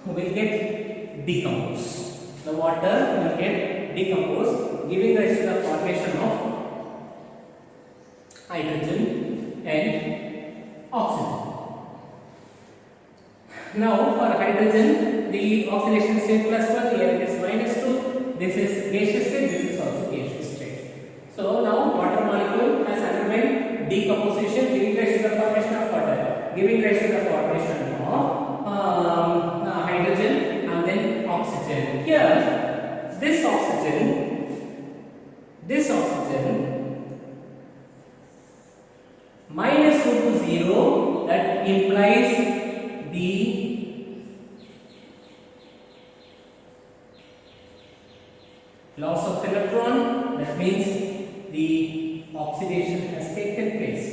will get decomposed. The water will get decomposed, giving rise to the formation of hydrogen and oxygen. Now for hydrogen, the oxidation state +1, here it is -2. This is gaseous state, this is also gaseous state. So now water molecule has undergone decomposition, giving rise to the formation of water, giving rise to the formation of hydrogen implies the loss of electron. That means the oxidation has taken place.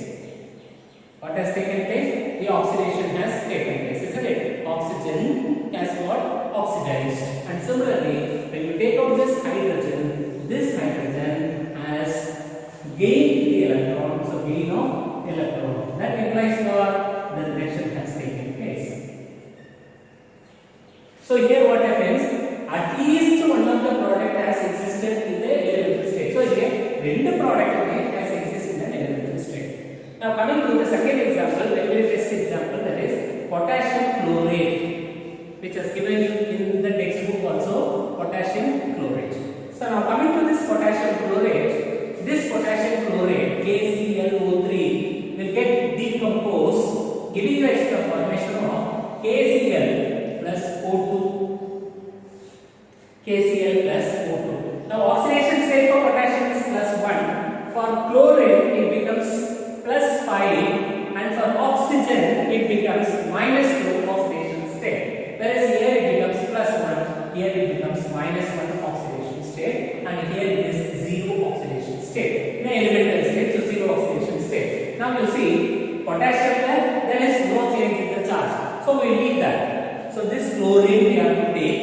What has taken place? The oxidation has taken place, isn't it? Oxygen has got oxidized. And similarly, when you take out this hydrogen has gained the electron, so gain of electron. That implies what? The reaction has taken place. So here what happens? At least one of the product has existed in the elemental state. So here, two product has existed in the elemental state. Now coming to the second example, very best example, that is potassium chlorate, which is given in the textbook also, potassium chlorate. So now coming to this potassium chlorate, KClO3 will get decomposed, giving rise to the formation of KCl plus O2. KCl plus O2. Now oxidation state for potassium is +1. For chlorate it becomes +5, and for oxygen it becomes -2 oxidation state. Whereas here it becomes +1, here it becomes -1 oxidation state, and here it is 0 oxidation state. In the elemental state, so 0 oxidation state. Now you see potassium there is no change in the charge, so we leave that. So this chlorine we have to take.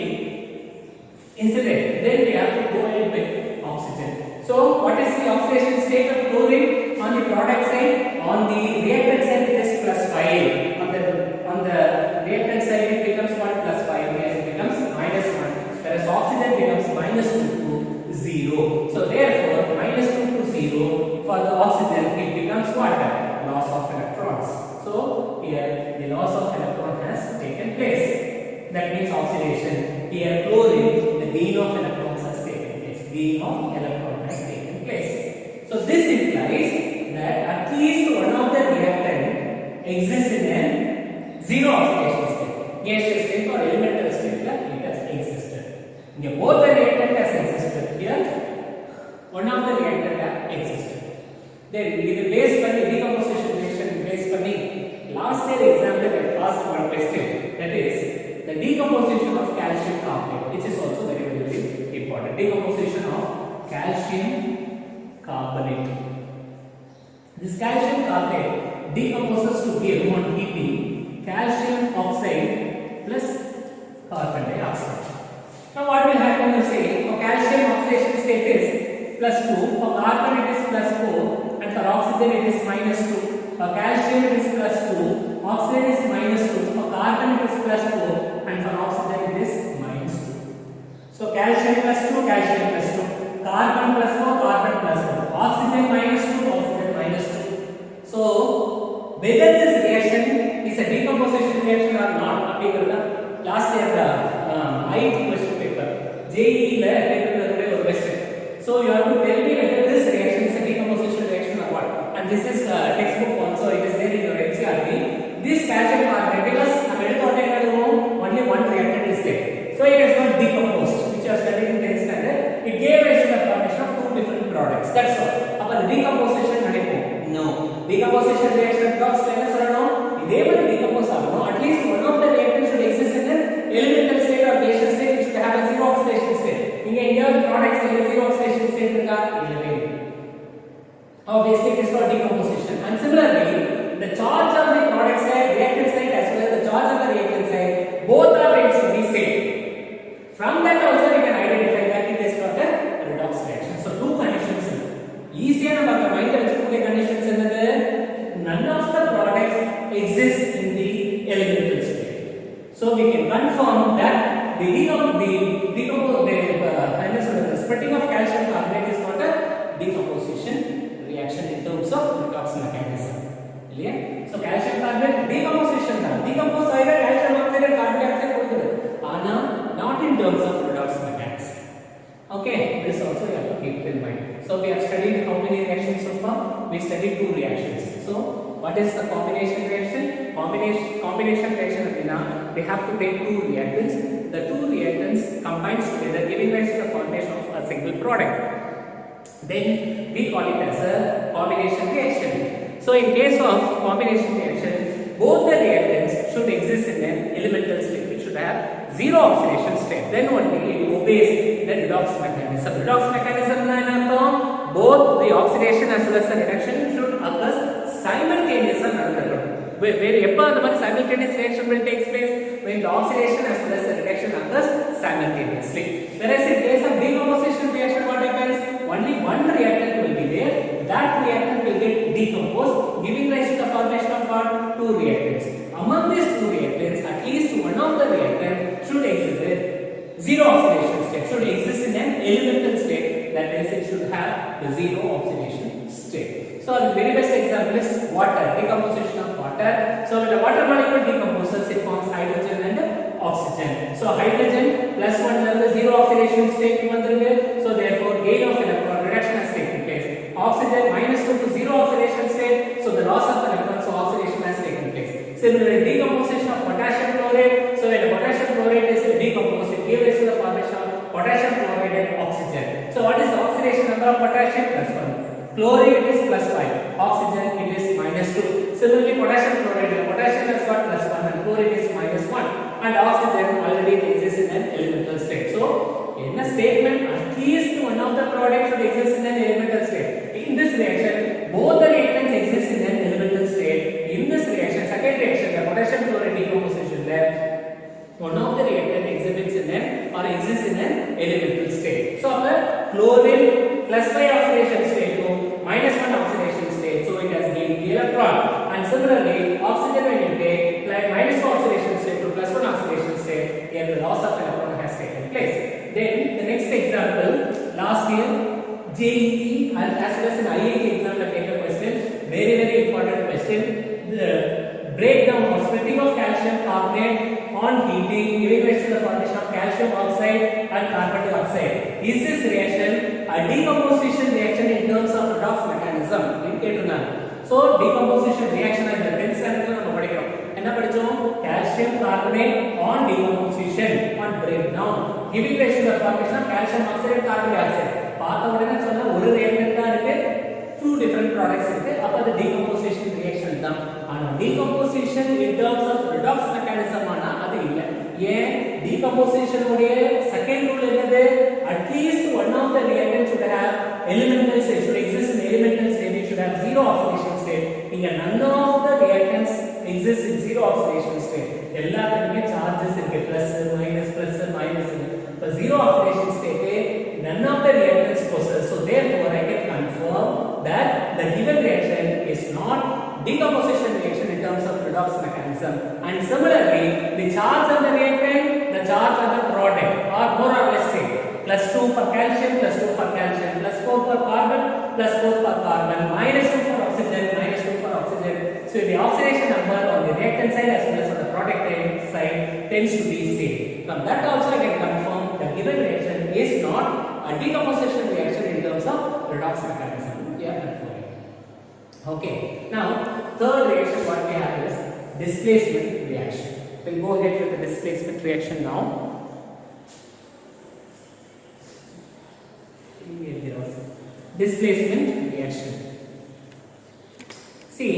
Instead, then we have to go ahead with oxygen. So what is the oxidation state of chlorine? On the product side, on the reactant side it is +5. On the reactant side it becomes what? +5. Here it becomes -1. Whereas oxygen becomes -2 to 0. So therefore -2 to 0 for the oxygen it becomes what? Loss of electrons. So here the loss of electron has taken place. That means oxidation. Here chlorine, the gain of electrons has taken place. Gain of electron has taken place. So this implies that at least one of the reactant exists in a 0 oxidation state. Gaseous state or elemental state it has existed. Here both the reactant has existed. Here one of the reactant has existed. Then with the base for decomposition reaction based on last year exam I asked one question, that is the decomposition of calcium carbonate, which is also very important. Decomposition of calcium carbonate. This calcium carbonate decomposes to give on heating calcium oxide plus carbon dioxide. Now what will happen? You say for calcium oxidation state is +2, for carbon it is +4, and for oxygen it is -2. For calcium it is +2, oxygen is -2, for carbon it is +4, and for oxygen it is -2. So calcium +2, calcium +2, carbon +4, carbon +4, oxygen -2, oxygen -2. So whether this reaction is a decomposition reaction or not, last year IT question paper, JEE la a question. So you have to tell me whether this reaction is a decomposition reaction or what. And this is textbook also, it is there in your NCERT. This calcium carbonate, because only one reactant is there, so it has not decomposed, which you are studying in 10th standard. It gave rise to the formation of two different products. That's all. But decomposition no. Decomposition reaction talks like this or no. They will decompose or no. At least one of the reactants should exist in an elemental state or gaseous state. It should have a 0 oxidation state. In India, products have a 0 oxidation state. Obviously, it is called decomposition. And similarly, the charge on the product side, reactant side, as well as the charge on the reactant side, both are going to be same. From that also we can identify that it is called a redox reaction. So two conditions. Easy and about the mind conditions another. None of the products exist in the elemental state. So we can confirm that the splitting of calcium carbonate is not a decomposition reaction in terms of redox mechanism. So calcium carbonate decomposition decompose either calcium oxide and carbon dioxide not in terms of redox mechanism. Okay, this also you have to keep in mind. So we have studied how many reactions so far? We studied 2 reactions. So what is the combination reaction? Combination reaction we have to take 2 reactants. The 2 reactants combine together, giving rise to the formation of a single product. Then we call it as a combination reaction. So in case of combination reaction, both the reactants should exist in an elemental state. It should have zero oxidation state. Then only it obeys the redox mechanism. Redox mechanism na both the oxidation as well as the reduction should occur simultaneously. Where the simultaneous reaction will take place when the oxidation as well as the reduction occurs simultaneously. Whereas in case of decomposition reaction, what happens? Only one reactant will be there. That reactant will get decomposed, giving rise to the formation of what? Two reactants. Among these two reactants, at least one of the reactants should exhibit zero oxidation state, should exist in an elemental state. That is, it should have the zero oxidation state. So the very best example is water, decomposition of water. So when the water molecule decomposes, it forms hydrogen and oxygen. So hydrogen plus one level zero oxidation state. So therefore gain of electron reduction has taken place. Oxygen minus 2 to zero oxidation state. So the loss of electrons, so oxidation has taken place. Similarly, decomposition of potassium chloride. So when the potassium chloride is decomposed, it gives rise to the formation of potassium chloride and oxygen. So what is the oxidation number of potassium? Plus 1. Chlorine it is plus 5. Oxygen it is minus 2. Similarly, potassium chloride, potassium has got plus 1 and chlorine is minus 1. And oxygen already exists in an elemental state. So in a statement, at least one of the products should exist in an elemental state. In this reaction, both the reactants exist in an elemental state. In this reaction, second reaction, the potassium chloride decomposition, there one of the reactant exhibits in an or exists in an elemental state. So after chlorine plus 5 oxidation state to minus 1 oxidation state, so it has gained the electron. And similarly, oxygen when you take like minus 2 oxidation state to plus 1 oxidation state, here the loss of electron has taken place. Then the next example, last year JEE and as well as an IIT exam I take a question, very important question. The breakdown or splitting of calcium carbonate on heating giving rise to the formation of calcium oxide and carbon dioxide. Is this reaction a decomposition reaction in terms of redox mechanism? So decomposition reaction is the 10th standard நம்ம படிக்கிறோம். என்ன படிச்சோம்? Calcium carbonate on decomposition on breakdown giving rise to the formation of calcium oxide and carbon dioxide. பார்த்த உடனே சொன்ன ஒரு reactant தான் இருக்கு, two different products இருக்கு. அப்ப அது decomposition reaction தான். ஆனா decomposition in terms of redox mechanism ஆனா அது இல்ல. ஏன்? decomposition உடைய second rule என்னது? At least one of the reactants should have elemental state, should exist in elemental state, it should have zero oxidation state. இங்க none of the reactants exist in zero oxidation state. எல்லாத்துக்குமே charges இருக்கு, plus minus. இப்ப zero oxidation state none of the reactants possess. So therefore I can confirm that the given reaction is not decomposition reaction in terms of redox mechanism. And similarly, the charge on the reactant, the charge on the product are more or less same. Plus 2 for calcium, plus 2 for calcium, plus 4 for carbon, plus 4 for carbon, minus 2 for oxygen, minus 2 for oxygen. So the oxidation number on the reactant side as well as on the product side tends to be same. From that also I can confirm the given reaction is not a decomposition reaction in terms of redox mechanism. Okay. Now, third reaction what we have is displacement reaction. We'll go ahead with the displacement reaction now. Displacement reaction. See,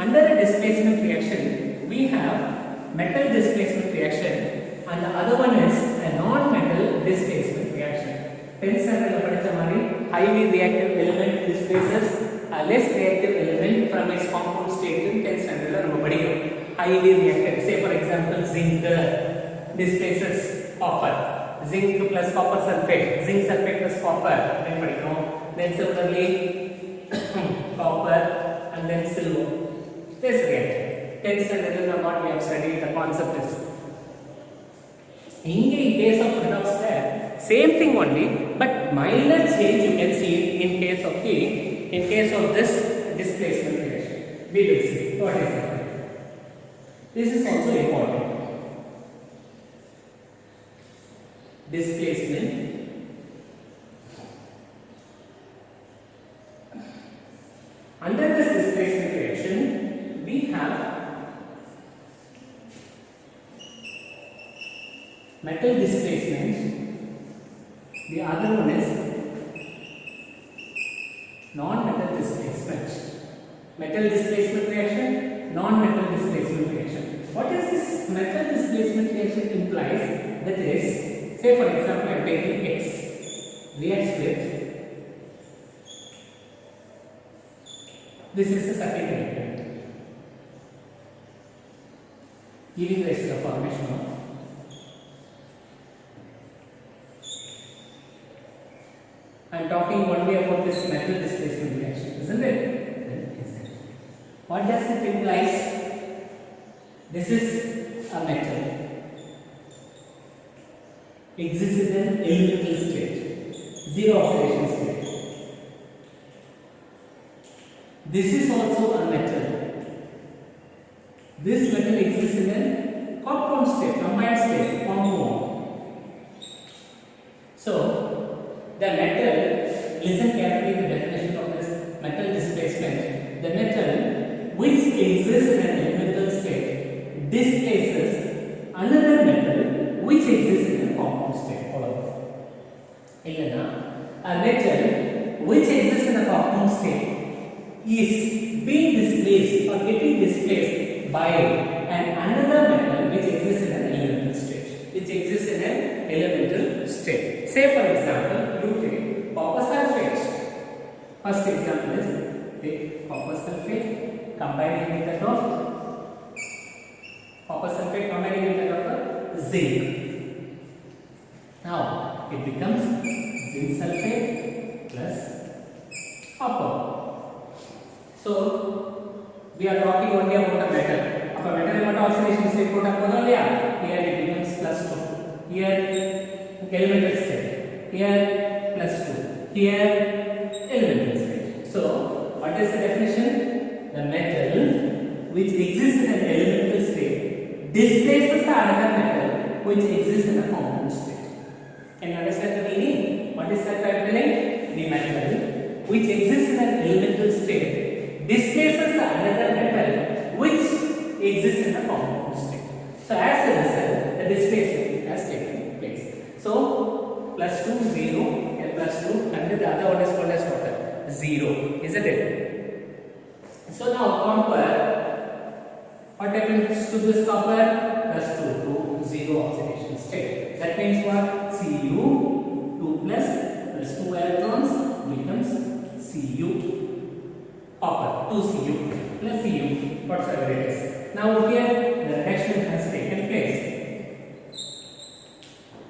under a displacement reaction, we have metal displacement reaction, and the other one is a non-metal displacement reaction. 10th standard படிச்ச மாதிரி highly reactive element displaces a less reactive element from its compound state. in 10th standard நம்ம படிக்கிறோம். highly reactive, say for example zinc displaces copper. Zinc plus copper sulfate, zinc sulfate plus copper then படிக்கிறோம். Then similarly copper and then silver. This reaction 10th standard what we have studied, the concept is in case of redox same thing only, but minor change you can see in case of this displacement reaction. We will see what is that. This is also important. Displacement under this displacement reaction we have metal displacement, the other one is non-metal displacement. Metal displacement reaction, non-metal displacement reaction. What is this metal displacement reaction implies? That is, say for example, I am taking X reacts with this is the second reactant, giving rise to the formation of I am talking only about this metal displacement reaction, isn't it? What does it imply? This is a metal exists in an elemental state, zero oxidation state. This is also a metal. This metal exists in a compound state, combined state, compound. So, the metal, listen carefully to the definition of this metal displacement. The metal which exists in an elemental state displaces another metal which exists in a compound state. A metal which exists in a compound state is being displaced or getting displaced by another metal which exists in an elemental state. Say for example, you take copper sulfate. First example is take copper sulfate combining with that of zinc. Now it becomes zinc sulfate plus copper. So we are talking only about a metal. If a metal is oxidation state, here it becomes +2. Here elemental state. Here +2. Here elemental state. So what is the definition? The metal which exists in an elemental state displaces the another metal which exists in a compound state. Can you understand the meaning? What is that I am telling? The metal which exists in an elemental state displaces the another metal which exists in a compound state. So as a result, the displacement has taken place. So +2 0 and +2 and the other one is called as what? 0, isn't it? So now compare what happens to this copper? +2 to 0 oxidation state. That means what? Cu 2 plus 2 electrons becomes Cu copper 2Cu plus Cu whatsoever it is. Now here the reaction has taken place.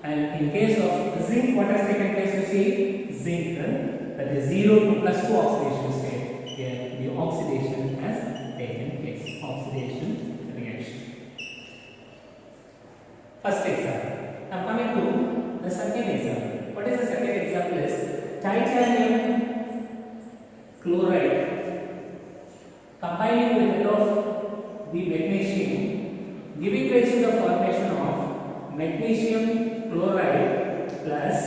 And in case of zinc, what has taken place? You see zinc that is 0 to +2 oxidation state. Here the oxidation has taken place. Oxidation reaction. First example. Now coming to the second example. What is the second example? Is titanium chloride combining with that of the magnesium, giving rise to the formation of magnesium chloride plus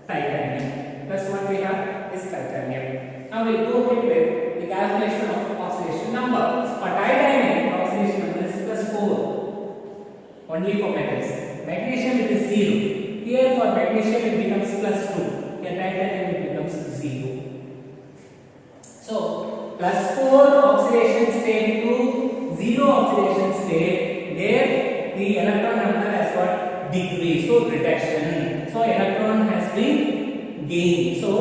titanium. Plus what we have is titanium. Now we will go ahead with the calculation of oxidation number. For titanium, oxidation number is +4. Only for metals. Magnesium it is 0. Here for magnesium it becomes +2. Here titanium it becomes 0. So +4 oxidation state to 0 oxidation state. There the electron number has got decreased. So reduction. So electron has been gained. So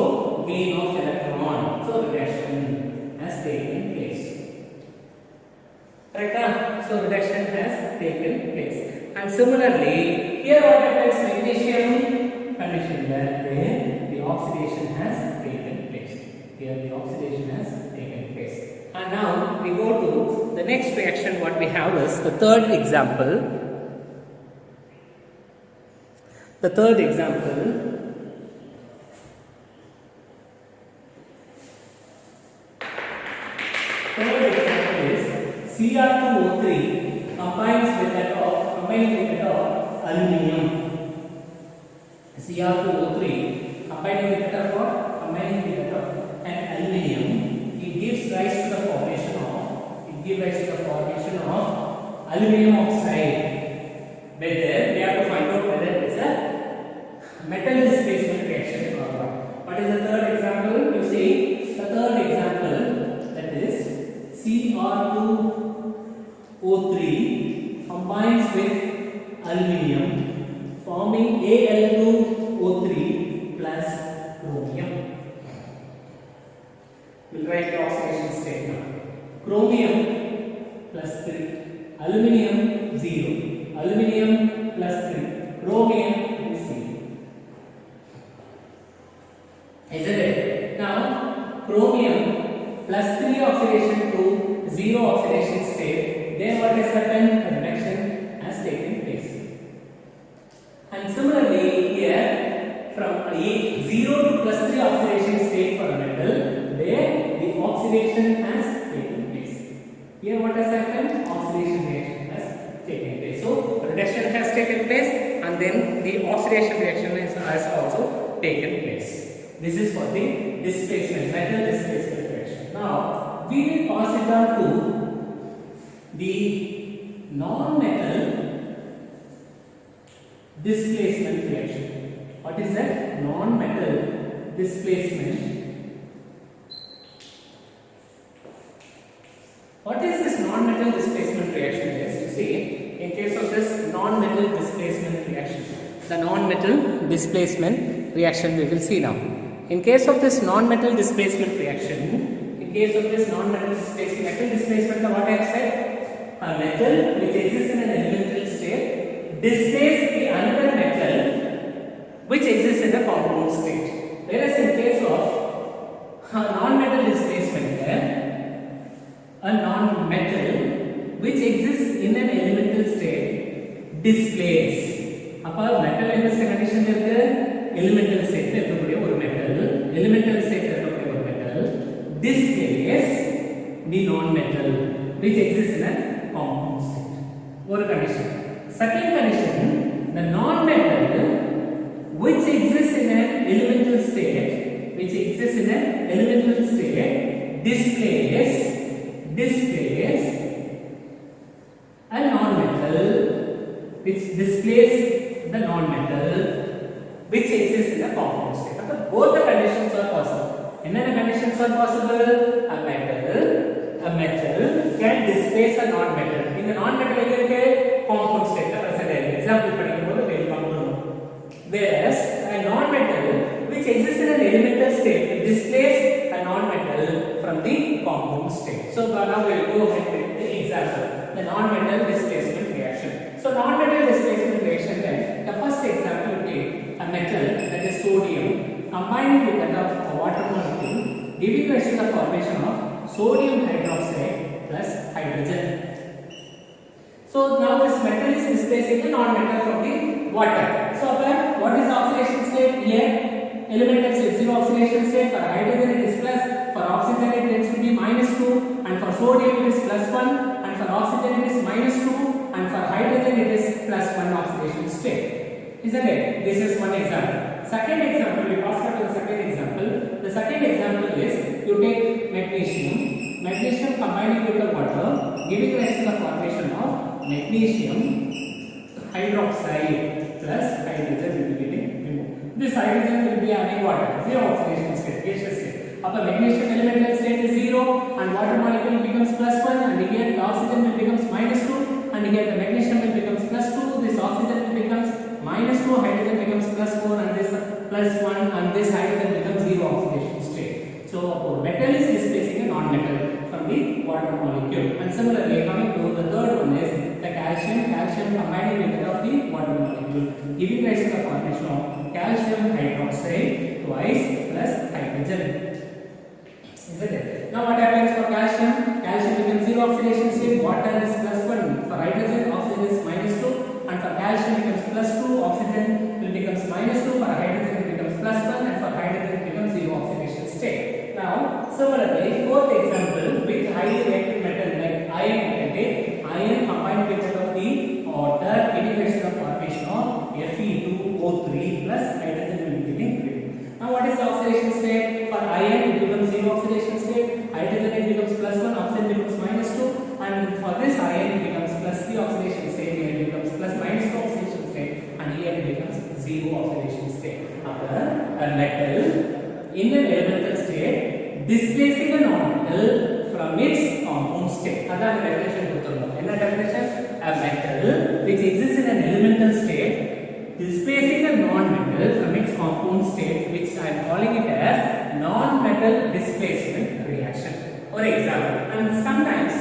gain of electron. So reduction has taken place. Correct? So reduction has taken place. And similarly, here what happens? Magnesium condition where the oxidation has taken place. Here the oxidation has taken place. And now we go to the next reaction. What we have is the third example. The third example is Cr2O3 combines with that of aluminium. Cr2O3 combining with that of an aluminium. It gives rise to the formation of aluminium oxide. Whether we have to find out whether it is a metal displacement reaction or not. What is the third example? You see the third example, that is Cr2 We'll write the oxidation state now. Chromium plus 3, aluminium 0, aluminium plus 3, chromium is 0. Isn't it? Now, chromium plus 3 oxidation to 0 oxidation state, then what has happened? A reaction has taken place. And similarly, here from 0 to plus 3 oxidation state for a metal, there the oxidation has taken place. Here what has happened? Oxidation reaction has taken place. So, reduction has taken place and then the oxidation reaction has also taken place. This is for the displacement, metal displacement reaction. Now, we will pass it on to the non-metal displacement reaction. What is that? Non-metal displacement. What is this non-metal displacement reaction? Yes, you see, in case of this non-metal displacement reaction, the non-metal displacement reaction we will see now. In case of this non-metal displacement reaction, metal displacement, what I have said, a metal which exists in an elemental state displaces the another metal which exists in the compound state. Whereas in case of a non-metal displacement, a non-metal which exists in an elemental state displaces. அப்ப metal என்ன condition இருக்கு? Elemental state இருக்கக்கூடிய ஒரு metal, elemental state இருக்கக்கூடிய ஒரு metal displaces the non-metal which exists in a compound state. ஒரு condition. Second condition, the non-metal which exists in an elemental state, displaces a non-metal which displaces the non-metal which exists in the compound state. So both the conditions are possible. What conditions are possible? A metal can displace a non-metal. In the non-metal compound state, example will come to know. Whereas a non-metal which exists in an elemental state will displace a non-metal from the compound state. So now we will go ahead with the example, the non-metal displacement reaction. So non-metal displacement reaction, the first example will be a metal, that is sodium, combined with that of a water molecule, giving rise to the formation of sodium hydroxide plus hydrogen. So now this metal is displacing a non-metal from the water. So what is the oxidation state here? Elemental state, 0 oxidation state. For hydrogen it is plus, for oxygen it tends to be -2, and for sodium it is +1, and for oxygen it is -2, and for hydrogen it is +1 oxidation state. Isn't it? This is one example. Second example, we pass on to the second example. The second example is you take magnesium combining with the water, giving rise to the formation of magnesium hydroxide plus hydrogen will be getting removed. This hydrogen will be having water, 0 oxidation state, gaseous state. Upper magnesium elemental state is 0 and water molecule becomes +1, and here the oxygen will becomes -2, and here the magnesium will becomes +2, this oxygen will becomes -2, hydrogen becomes +4, and this +1, and this hydrogen becomes 0 oxidation state. So metal is displacing a non-metal from the water molecule. And similarly, coming to the third one is the calcium combining with that of the water molecule, giving rise to the formation of calcium hydroxide twice plus hydrogen. Isn't it? Now what happens for calcium? Calcium becomes 0 oxidation state, water is +1. For hydrogen, oxygen is -2, and for calcium becomes +2, oxygen will becomes -2, for hydrogen it becomes +1, and for hydrogen it becomes 0 oxidation state. Now similarly, fourth example, with highly reactive metal like iron, iron combined with that of the water, giving rise to the formation of Fe2O3 plus hydrogen will be getting removed. Now what is the oxidation state? For iron it becomes 0 oxidation state, hydrogen it becomes +1, oxygen becomes -2, and for this iron it becomes +3 oxidation state, here it becomes +2 oxidation state, and here it becomes 0 oxidation state. After a metal in an elemental state displacing a non-metal from its compound state. That is the definition. What definition? A metal which exists in an elemental state displacing a non-metal from its compound state, which I am calling it as non-metal displacement reaction. ஒரு example. And sometimes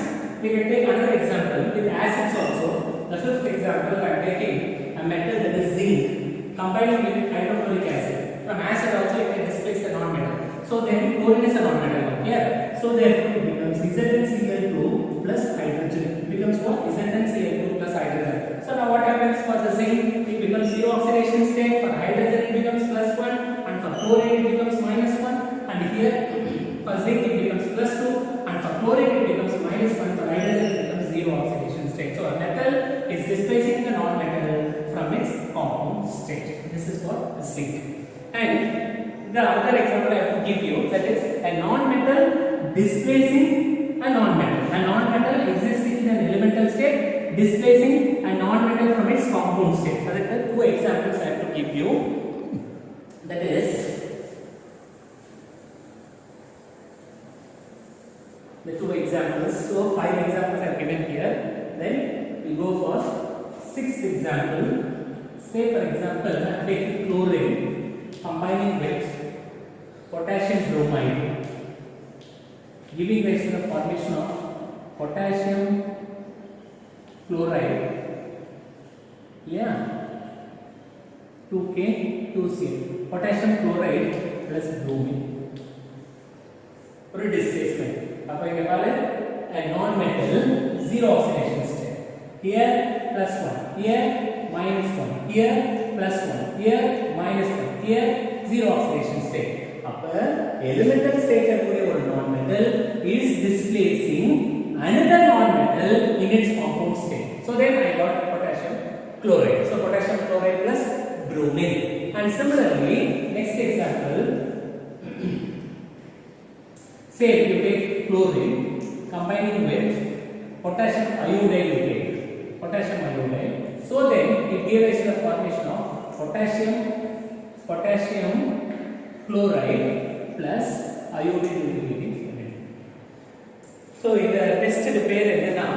we can take another example with acids also. The fifth example I am taking a metal that is zinc combined with hydrochloric acid. From acid also you can displace the non-metal. So then chlorine is a non-metal here. So therefore it becomes ZnCl2 plus hydrogen. It becomes what? ZnCl2 plus hydrogen. So now what happens for the zinc? It becomes zero oxidation state. For hydrogen it becomes +1, and for chlorine it becomes -1. And here for zinc it becomes +2, and for chlorine it becomes -1. For hydrogen it becomes zero oxidation state. So a metal is displacing the non-metal from its compound state. This is what zinc. And the other example I have to give you, that is a non-metal displacing a non-metal. A non-metal existing in an elemental state displacing a non-metal from its compound state. So that are two examples I have to give you. That is the two examples. So 5 examples I have given here. Then we go for 6th example. Say for example I am taking chlorine combining with potassium bromide, giving rise to the formation of potassium chloride. Yeah, 2K 2Cl. Potassium chloride plus bromine. For a displacement. Apa yang kepala? A non-metal zero oxidation state. Here +1, here -1, here +1, here -1, here zero oxidation state. Apa elemental state of a non-metal is displacing another non-metal in its compound state. So then I got potassium chloride. So potassium chloride plus bromine. And similarly, next example, say you take chlorine combining with potassium iodide, you take potassium iodide. So then it gives rise to the formation of potassium chloride plus iodine unit. So in the tested pair enna,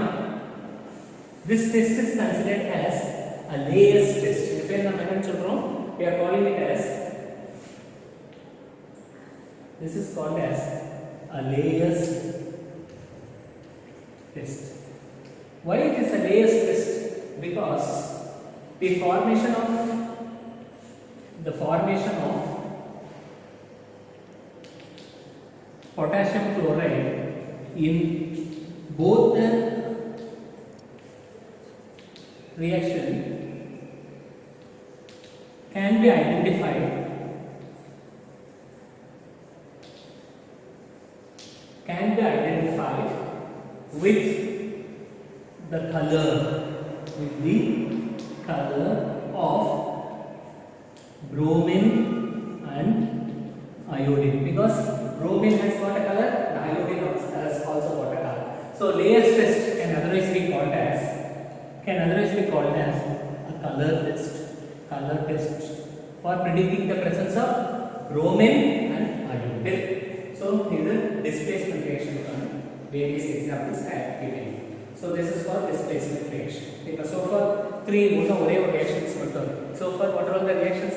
this test is considered as a layers test. If we are calling it as, this is called as a layers test. Why it is a layers test? Because the formation of potassium chloride in both the reaction can be identified with the color of bromine and iodine, because bromine has got a color, the iodine has also got a color. So layers test can otherwise be called as a color test for predicting the presence of bromine and iodine. So here is displacement reaction from various examples I have given you. So this is for displacement reaction. So for 3 reactions. So for what are all the reactions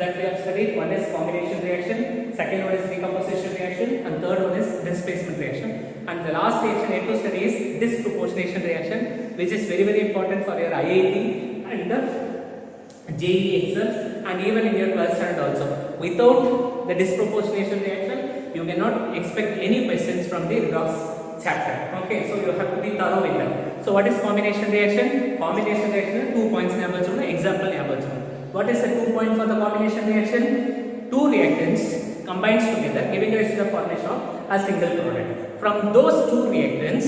that we have studied? One is combination reaction, second one is decomposition reaction, and third one is displacement reaction. And the last reaction I have to study is disproportionation reaction, which is very important for your IIT and the JEE exams, and even in your 12th standard also. Without the disproportionation reaction, you cannot expect any questions from the redox chapter. Okay, so you have to be thorough with that. So what is combination reaction? Combination reaction 2 points example. What is the 2 point for the combination reaction? Two reactants combines together, giving rise to the formation of a single product. From those two reactants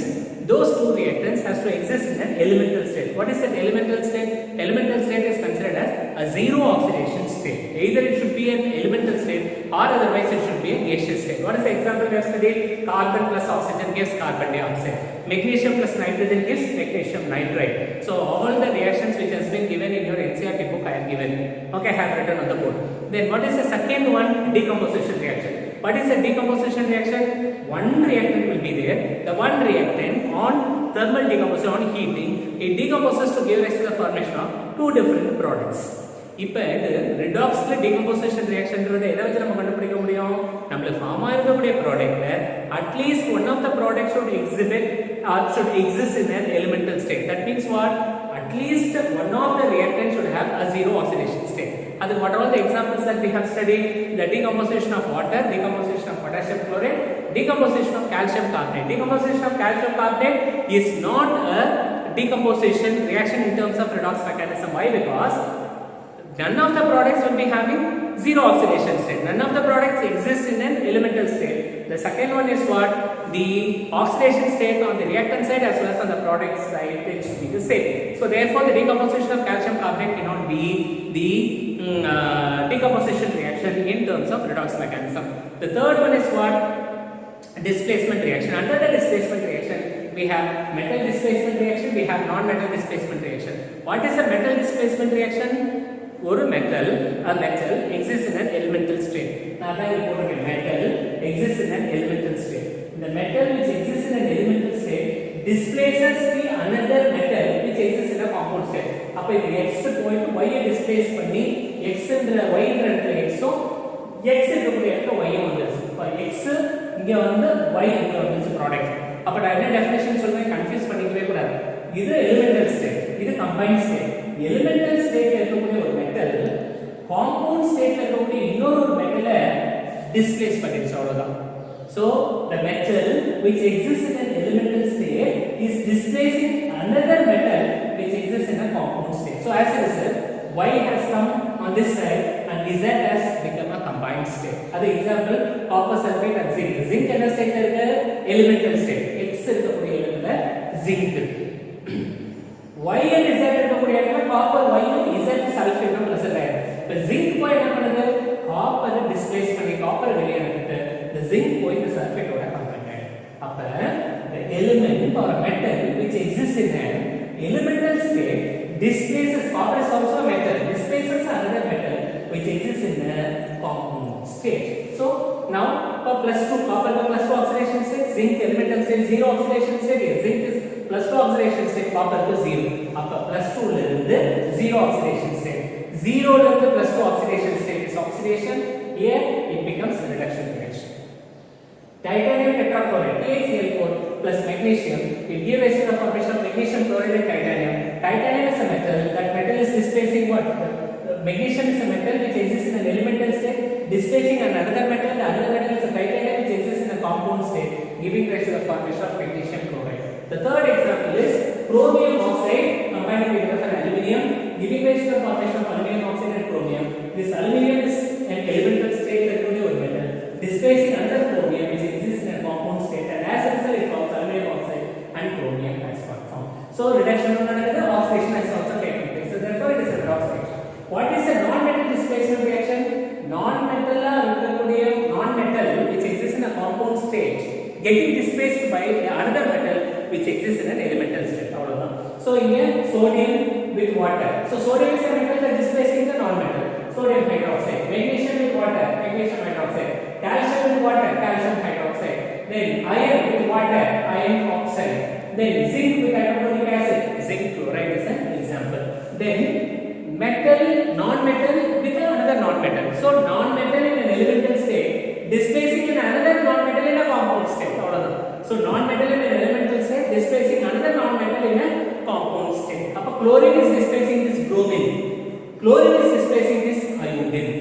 has to exist in an elemental state. What is an elemental state? Elemental state is considered as a zero oxidation state. Either it should be an elemental state or otherwise it should be a gaseous state. What is the example we have studied? Carbon plus oxygen gives carbon dioxide. Magnesium plus nitrogen gives magnesium nitride. So all the reactions which has been given in your NCERT book I have given. Okay, I have written on the board. Then what is the second one? Decomposition reaction. What is a decomposition reaction? One reactant will be there. The one reactant on thermal decomposition, on heating, it decomposes to give rise to the formation of two different products. இப்போ இது redox decomposition reaction எதை வச்சு நம்ம கண்டுபிடிக்க முடியும் நம்மள form ஆயிருக்கக்கூடிய ப்ராடக்ட்ல at least one of the product should exhibit or should exist in an elemental state. That means what? At least one of the reactants should have a zero oxidation state. And what are all the examples that we have studied? The decomposition of water, decomposition of potassium chloride, decomposition of calcium carbonate. Decomposition of calcium carbonate is not a decomposition reaction in terms of redox mechanism. Why? Because none of the products will be having zero oxidation state. None of the products exist in an elemental state. The second one is what? The oxidation state on the reactant side as well as on the product side tends to be the same. So therefore the decomposition of calcium carbonate cannot be the decomposition reaction in terms of redox mechanism. The third one is what? Displacement reaction. Under the displacement reaction we have metal displacement reaction, we have non-metal displacement reaction. What is a metal displacement reaction? ஒரு metal exists in an elemental state. நான் தான் இங்க போடுறேன் metal exists in an elemental state. The metal which exists in an elemental state displaces the another metal which exists in a compound state. அப்ப இது x போயிட்டு y ஐ displays பண்ணி x என்ற y என்ற இடத்துல x ஓ x இருக்கக்கூடிய இடத்துல y வந்துருச்சு. அப்ப x இங்க வந்து y இங்க வந்துச்சு ப்ராடக்ட். அப்ப நான் என்ன டெஃபினிஷன் சொல்றேன் கன்ஃபியூஸ் பண்ணிக்கவே கூடாது. இது elemental state, இது combined state. elemental state இருக்கக்கூடிய ஒரு மெட்டல் compound stateல இருக்கக்கூடிய இன்னொரு மெட்டலை டிஸ்ப்ளேஸ் பண்ணிடுச்சு அவ்வளவுதான். So the metal which exists in an elemental state is displacing another metal which exists in a compound state. So as a result y has come on this side and z has become a combined state. Other example copper sulfate and zinc. Zinc என்ன ஸ்டேட்ல இருக்கு? elemental state. X இருக்கக்கூடிய இடத்துல zinc இருக்கு. y and z இருக்கக்கூடிய இடத்துல copper y and z sulfate present ஆயிருக்கு. இப்ப zinc போய் என்ன பண்ணுது? copper டிஸ்ப்ளேஸ் பண்ணி copper வெளிய அனுப்பிட்டு the zinc போய் இந்த sulfate ஓட கம்பைன் ஆயிருக்கு. அப்ப the element or metal which exists in an elemental state displaces, copper is also a metal, displaces another metal which exists in a compound state. So now for +2 copper to +2 oxidation state, zinc elemental state 0 oxidation state, zinc is +2 oxidation state, copper to 0. அப்ப +2 ல இருந்து 0 oxidation state, 0 ல இருந்து +2 oxidation state is oxidation. Here it becomes reduction reaction. Titanium tetrachloride TiCl4 plus magnesium will give rise to the formation of magnesium chloride and titanium. Titanium is a metal. That metal is displacing what? The magnesium is a metal which exists in an elemental state, displacing another metal. The other metal is a titanium which exists in a compound state, giving rise to the formation of magnesium chloride. The third example is chromium oxide combined with aluminium, giving rise to the formation of aluminum oxide and chromium. This aluminum is an elemental state that only one metal, displacing another chromium which exists in a compound state, and as a result it forms aluminum oxide and chromium has got formed. So reduction of another oxidation has also taken place. So therefore it is a redox reaction. What is a non-metal displacement reaction? Non-metal non-metal which exists in a compound state getting displaced by another metal which exists in an elemental state. So here sodium with water. So sodium is a metal that displacing the non-metal, sodium hydroxide. Magnesium with water, magnesium hydroxide. Calcium with water, calcium hydroxide. Then iron with water, iron oxide. Then zinc with hydrochloric acid, zinc chloride is an example. Then metal, non-metal with another non-metal. So non-metal in an elemental state displacing in another non-metal in a compound state. So non-metal in an elemental state displacing another non-metal in a compound state. Appa chlorine is displacing this bromine, chlorine is displacing this iodine.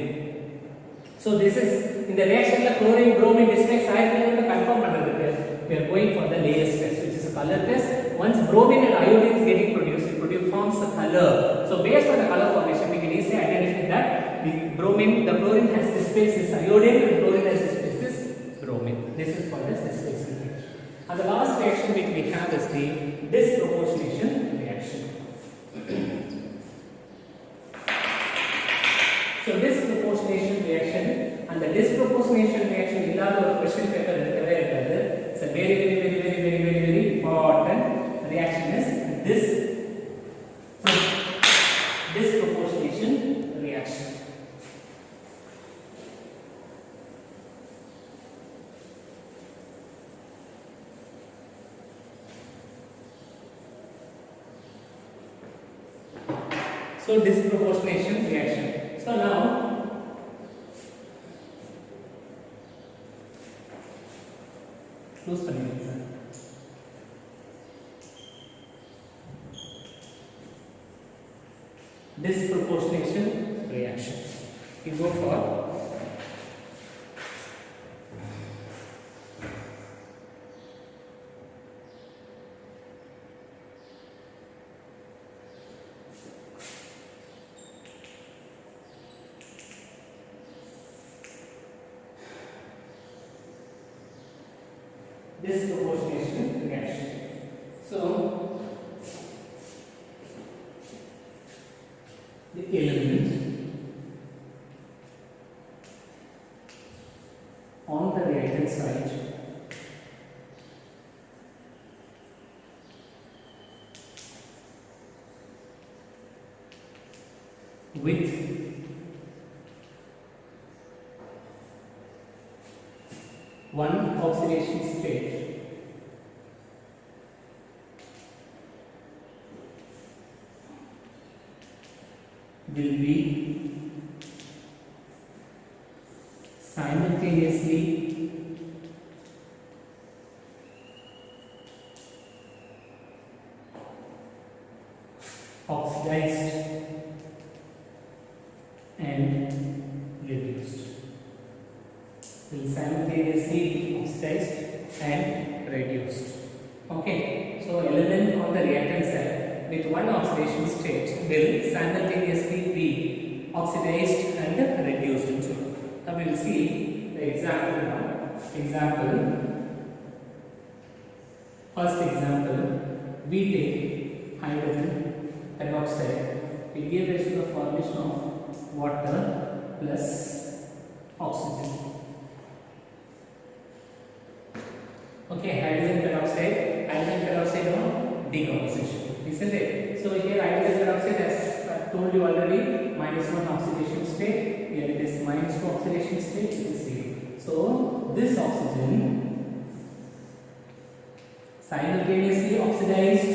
So this is in the reaction la chlorine bromine displace iodine to confirm பண்றதுக்கு we are going for the layers test, which is a color test. Once bromine and iodine is getting produced, it forms a color. So based on the color formation we can easily identify that the chlorine has displaced this iodine and chlorine has displaced this bromine. This is called as displacement reaction. And the last reaction which we have is the disproportionation reaction. So disproportionation reaction and the disproportionation reaction இல்லாத ஒரு question paper இருக்கவே இருக்காது. It's a very important reaction is this disproportionation reaction. So disproportionation reaction. So now close பண்ணிடுங்க sir. Disproportionation reaction. We go for disproportionation reaction. So the element on the reactant side with one oxidation state will be simultaneously oxidized and reduced. Will simultaneously oxidized and reduced. Okay, so element on the reactant side with one oxidation state will simultaneously be oxidized and reduced. Now we will see the example now. First example, we take hydrogen peroxide. We give rise to the formation of water plus oxygen. Okay, hydrogen peroxide on decomposition, isn't it? So here hydrogen peroxide, as I told you already, -1 oxidation state. Here it is -2 oxidation state. It is 0. So this oxygen simultaneously oxidized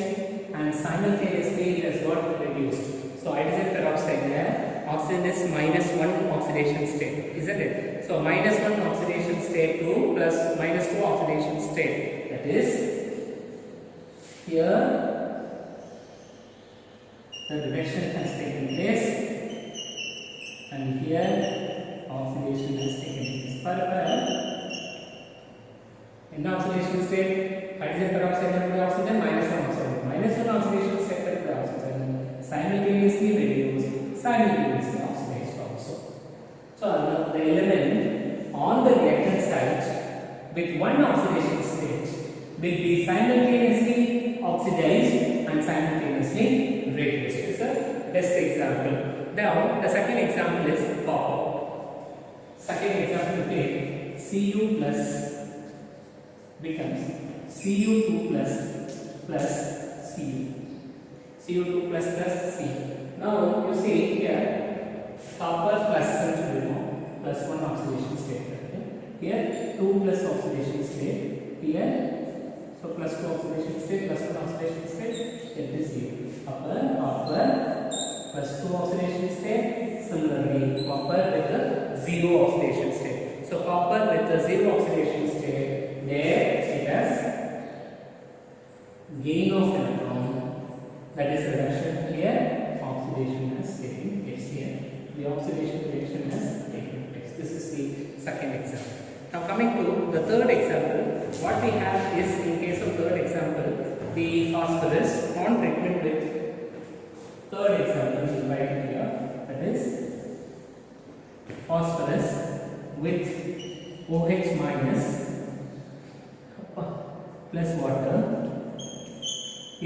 and simultaneously it has got reduced. So hydrogen peroxide here, oxygen is -1 oxidation state, isn't it? So -1 oxidation state to +-2 oxidation state. That is, here the reaction has taken place and here oxidation has taken place. In the oxidation state, hydrogen peroxide and oxygen -1 oxidation. -1 oxidation state with the oxygen simultaneously reduced, simultaneously oxidized also. So the element on the reactant side with one oxidation state will be simultaneously oxidized and simultaneously reduced. It's the best example. Now the second example is copper. Second example, we take Cu plus becomes Cu2 plus Cu. Cu2 plus Cu. Now you see here copper plus +1 oxidation state. Okay? Here 2 plus oxidation state. Here so +2 oxidation state, +1 oxidation state. It is 0. Copper +2 oxidation state. Similarly, copper with the 0 oxidation state. So copper with the 0 oxidation state, there it has gain of electron. That is reduction. Here oxidation has taken place. Here the oxidation reaction has taken place. This is the second example. Now coming to the third example, what we have is, in case of third example, the phosphorus on treatment with third example is right here. That is phosphorus with OH minus plus water.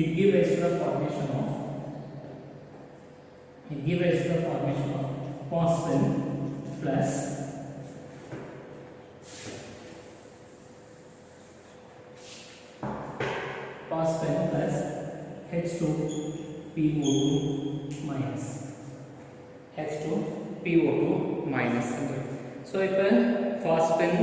It gives rise to the formation of phosphine plus H2PO2 minus. H2PO2 minus. So if phosphine,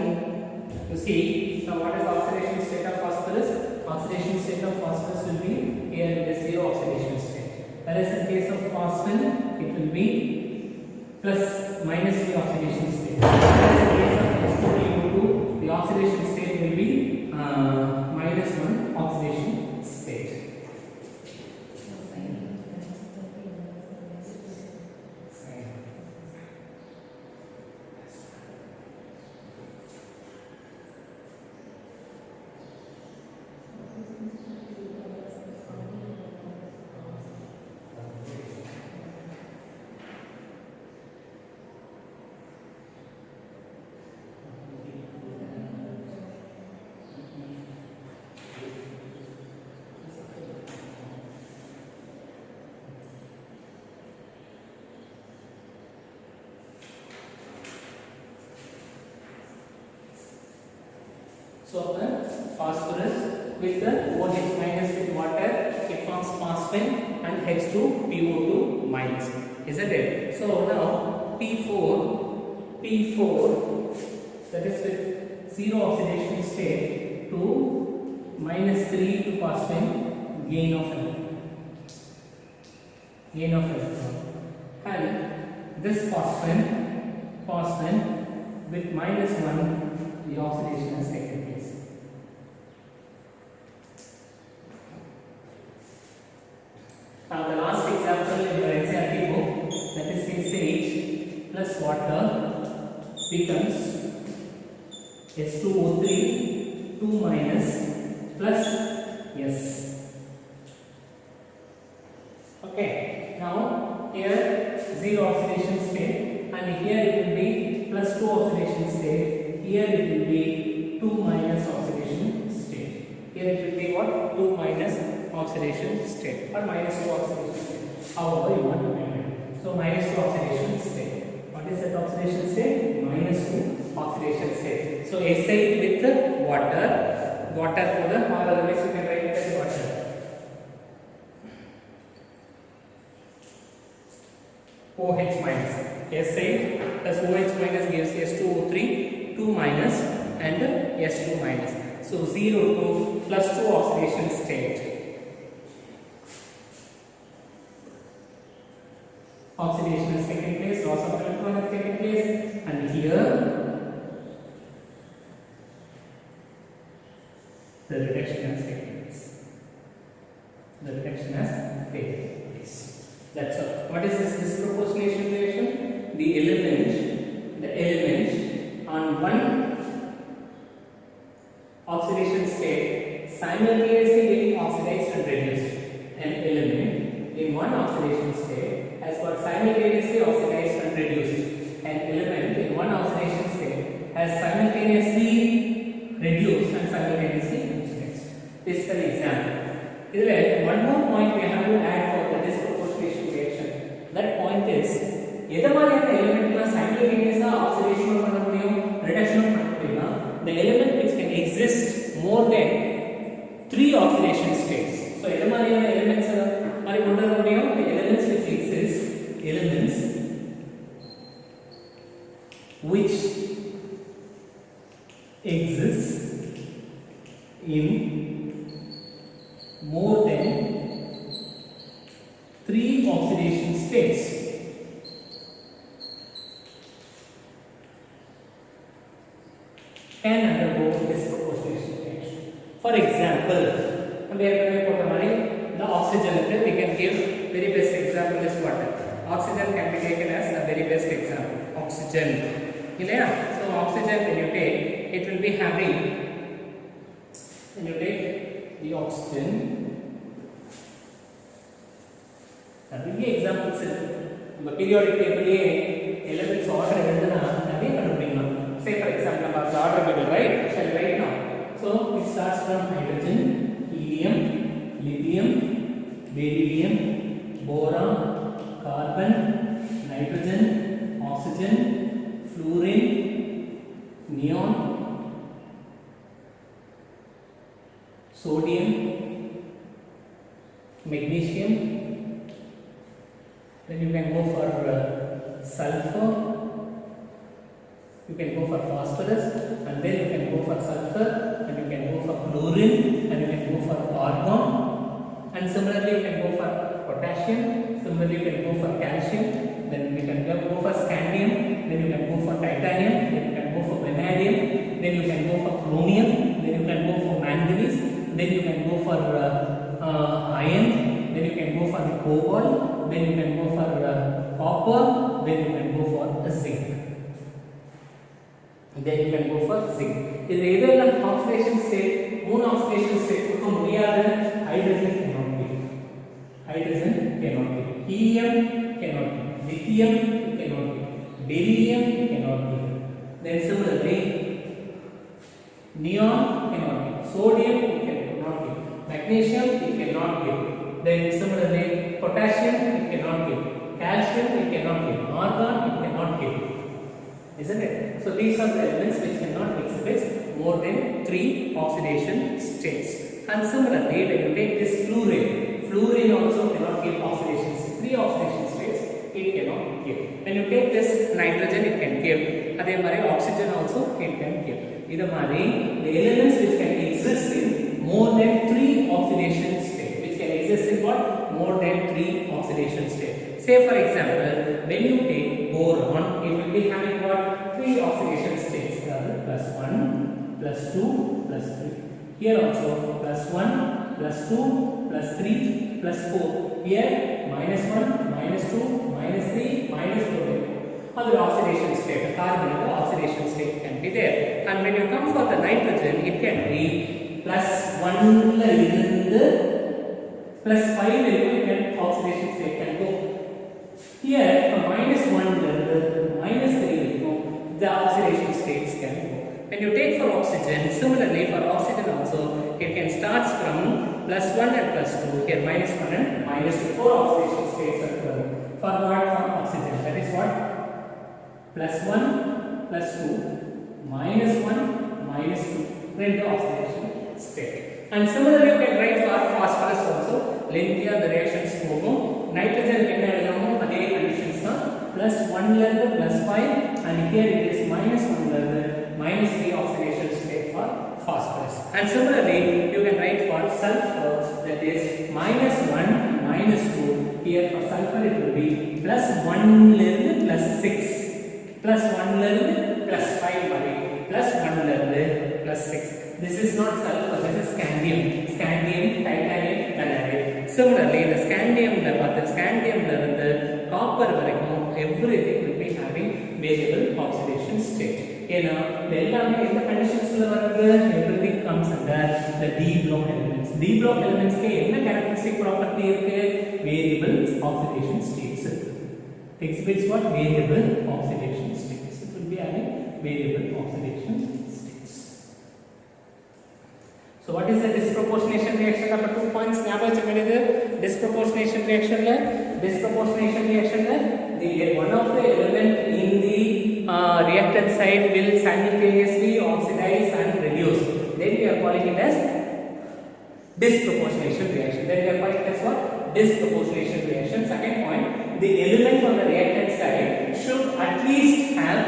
you see, now what is oxidation state of phosphorus? Oxidation state of phosphorus will be here in the 0 oxidation state. Whereas in case of phosphine, it will be +-3 oxidation state. Whereas in case of H2PO2, the oxidation state will be So the phosphorus with the OH minus with water, it forms phosphine and H2PO2 minus. Isn't it? So now P4 that is with zero oxidation state to -3 to phosphine gain of electron. And this phosphine with -1, the oxidation has taken place. Now the last example in your NCERT book, that is SH plus water becomes H2O3 2 minus plus S. Okay. Now here zero oxidation state, and here it will be plus 2 oxidation state. Here it will be 2 minus oxidation state. Here it will be what? 2 minus oxidation state or minus 2 oxidation state. However you want to find it. So minus 2 oxidation state. What is that oxidation state? Minus 2 oxidation state. So acid with water for the, or otherwise you can write it as water. OH minus. Acid plus OH minus gives S2O3 2 minus and S2 minus. So 0 to plus 2 oxidation state. Oxidation has taken place, loss of electron has taken place, and here the reduction has taken place. That's all. What is this disproportionation reaction? The element on one oxidation state simultaneously getting oxidized and reduced. An element in one oxidation state has got simultaneously oxidized and reduced. An element in one oxidation state has simultaneously reduced and simultaneously oxidized. This is an example. One more point we have to add for the disproportionation reaction. That point is, element simultaneous oxidation or reduction, the element which can exist more than 3 oxidation states. So, the elements which exist in more than 3 oxidation states can undergo disproportionation reaction. For example, the oxygen, we can give very best example is water. Oxygen can be taken as a very best example. Oxygen. So oxygen, when you take, it will be having, when you take the oxygen, that will be example in the periodic table elements order say for example the order table, right? Shall we write now? So it starts from hydrogen, helium, lithium, beryllium, boron, carbon, nitrogen, oxygen, fluorine, neon, sodium, magnesium. Then you can go for sulfur. You can go for phosphorus, and then you can go for sulfur, and you can go for chlorine, and you can go for argon, and similarly you can go for potassium, similarly you can go for calcium, then you can go for scandium, then you can go for titanium, then you can go for vanadium, then you can go for chromium, then you can go for manganese, then you can go for iron, then you can go for cobalt, then you can go for copper, then you can go for zinc. Then you can go for zinc. Is either an oxidation state, moon oxidation state, hydrogen cannot be. Hydrogen cannot be. Helium cannot be. Lithium cannot be. Beryllium cannot be. Then similarly, neon cannot be. Sodium it cannot be. Magnesium it cannot be. Then similarly, potassium it cannot be. Calcium it cannot be. Argon it cannot be. Isn't it? So these are the elements which cannot exhibit more than 3 3 oxidation states. And similarly, when you take this fluorine also cannot give oxidation states. 3 oxidation states it cannot give. When you take this nitrogen, it can give. Adhe mari oxygen also it can give. Idha mari the elements which can exist in more than 3 oxidation states, which can exist in what? More than 3 oxidation states. Say for example, when you take boron, it will be having what? 3 oxidation states. Plus 1, plus 2, plus 3. Here also plus 1, plus 2, plus 3, plus 4. Here minus 1, minus 2, minus 3, minus 4. Other oxidation state, carbon oxidation state can be there. And when you come for the nitrogen, it can be plus 1 plus 5 oxidation state can go. Here from minus 1 to minus 3 the oxidation states can go. When you take for oxygen, similarly for oxygen also, it can start from plus 1 and plus 2. Here minus 1 and minus 2. 4 oxidation states are occurring. For what? For oxygen. That is what? Plus 1, plus 2, minus 1, minus 2. Then the oxidation state. And similarly, you can write for phosphorus also. Lengthier the reactions go. Nitrogen can have again conditions plus 1 level plus 5, and here it is minus 1 level minus 3 oxidation state for phosphorus. And similarly, you can write for sulfur, that is minus 1, minus 2. Here for sulfur it will be plus 1 level plus 6, plus 1 level plus 5, plus 1 level plus 6. This is not sulfur, this is scandium, titanium, vanadium. Similarly, the scandium level, the copper, everything will be having variable oxidation state. In the conditions, everything comes under the D block elements. D block elements ke characteristic property variable oxidation states. Exhibits what? Variable oxidation states. It will be having variable oxidation states. So what is the disproportionation reaction? Number 2 points. Disproportionation reaction. One of the element in the reactant side will simultaneously oxidize and reduce. Then we are calling it as disproportionation reaction. What? Disproportionation reaction. Second point, the element on the reactant side should at least have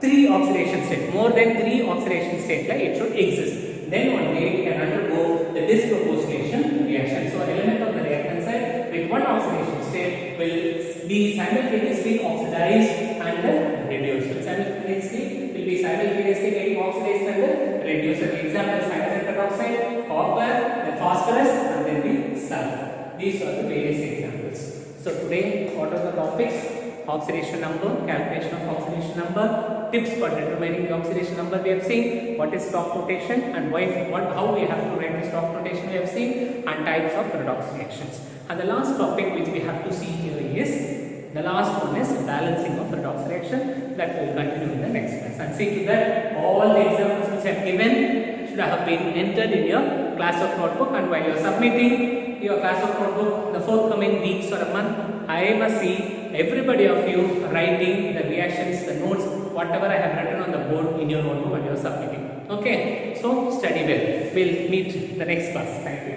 3 oxidation states. More than 3 oxidation states, like it should exist. Then only it can undergo the disproportionation reaction. So, element of the reactant side with 1 oxidation state will be simultaneously oxidized and reduced. Simultaneously will be getting oxidized and reduced. The example is hydrogen peroxide, copper, then phosphorus, and then the sulfur. These are the various examples. So today, what are the topics? Oxidation number, calculation of oxidation number, tips for determining the oxidation number we have seen, what is stock notation and how we have to write the stock notation we have seen, and types of redox reactions. And the last topic which we have to see here is, the last one is balancing of redox reaction, that will continue in the next class. And see to that all the examples which I have given should have been entered in your class of notebook, and while you are submitting your class of notebook the forthcoming weeks or a month, I must see everybody of you writing the reactions, the notes, whatever I have written on the board in your notebook and you are submitting. Okay, so study well. We'll meet the next class. Thank you.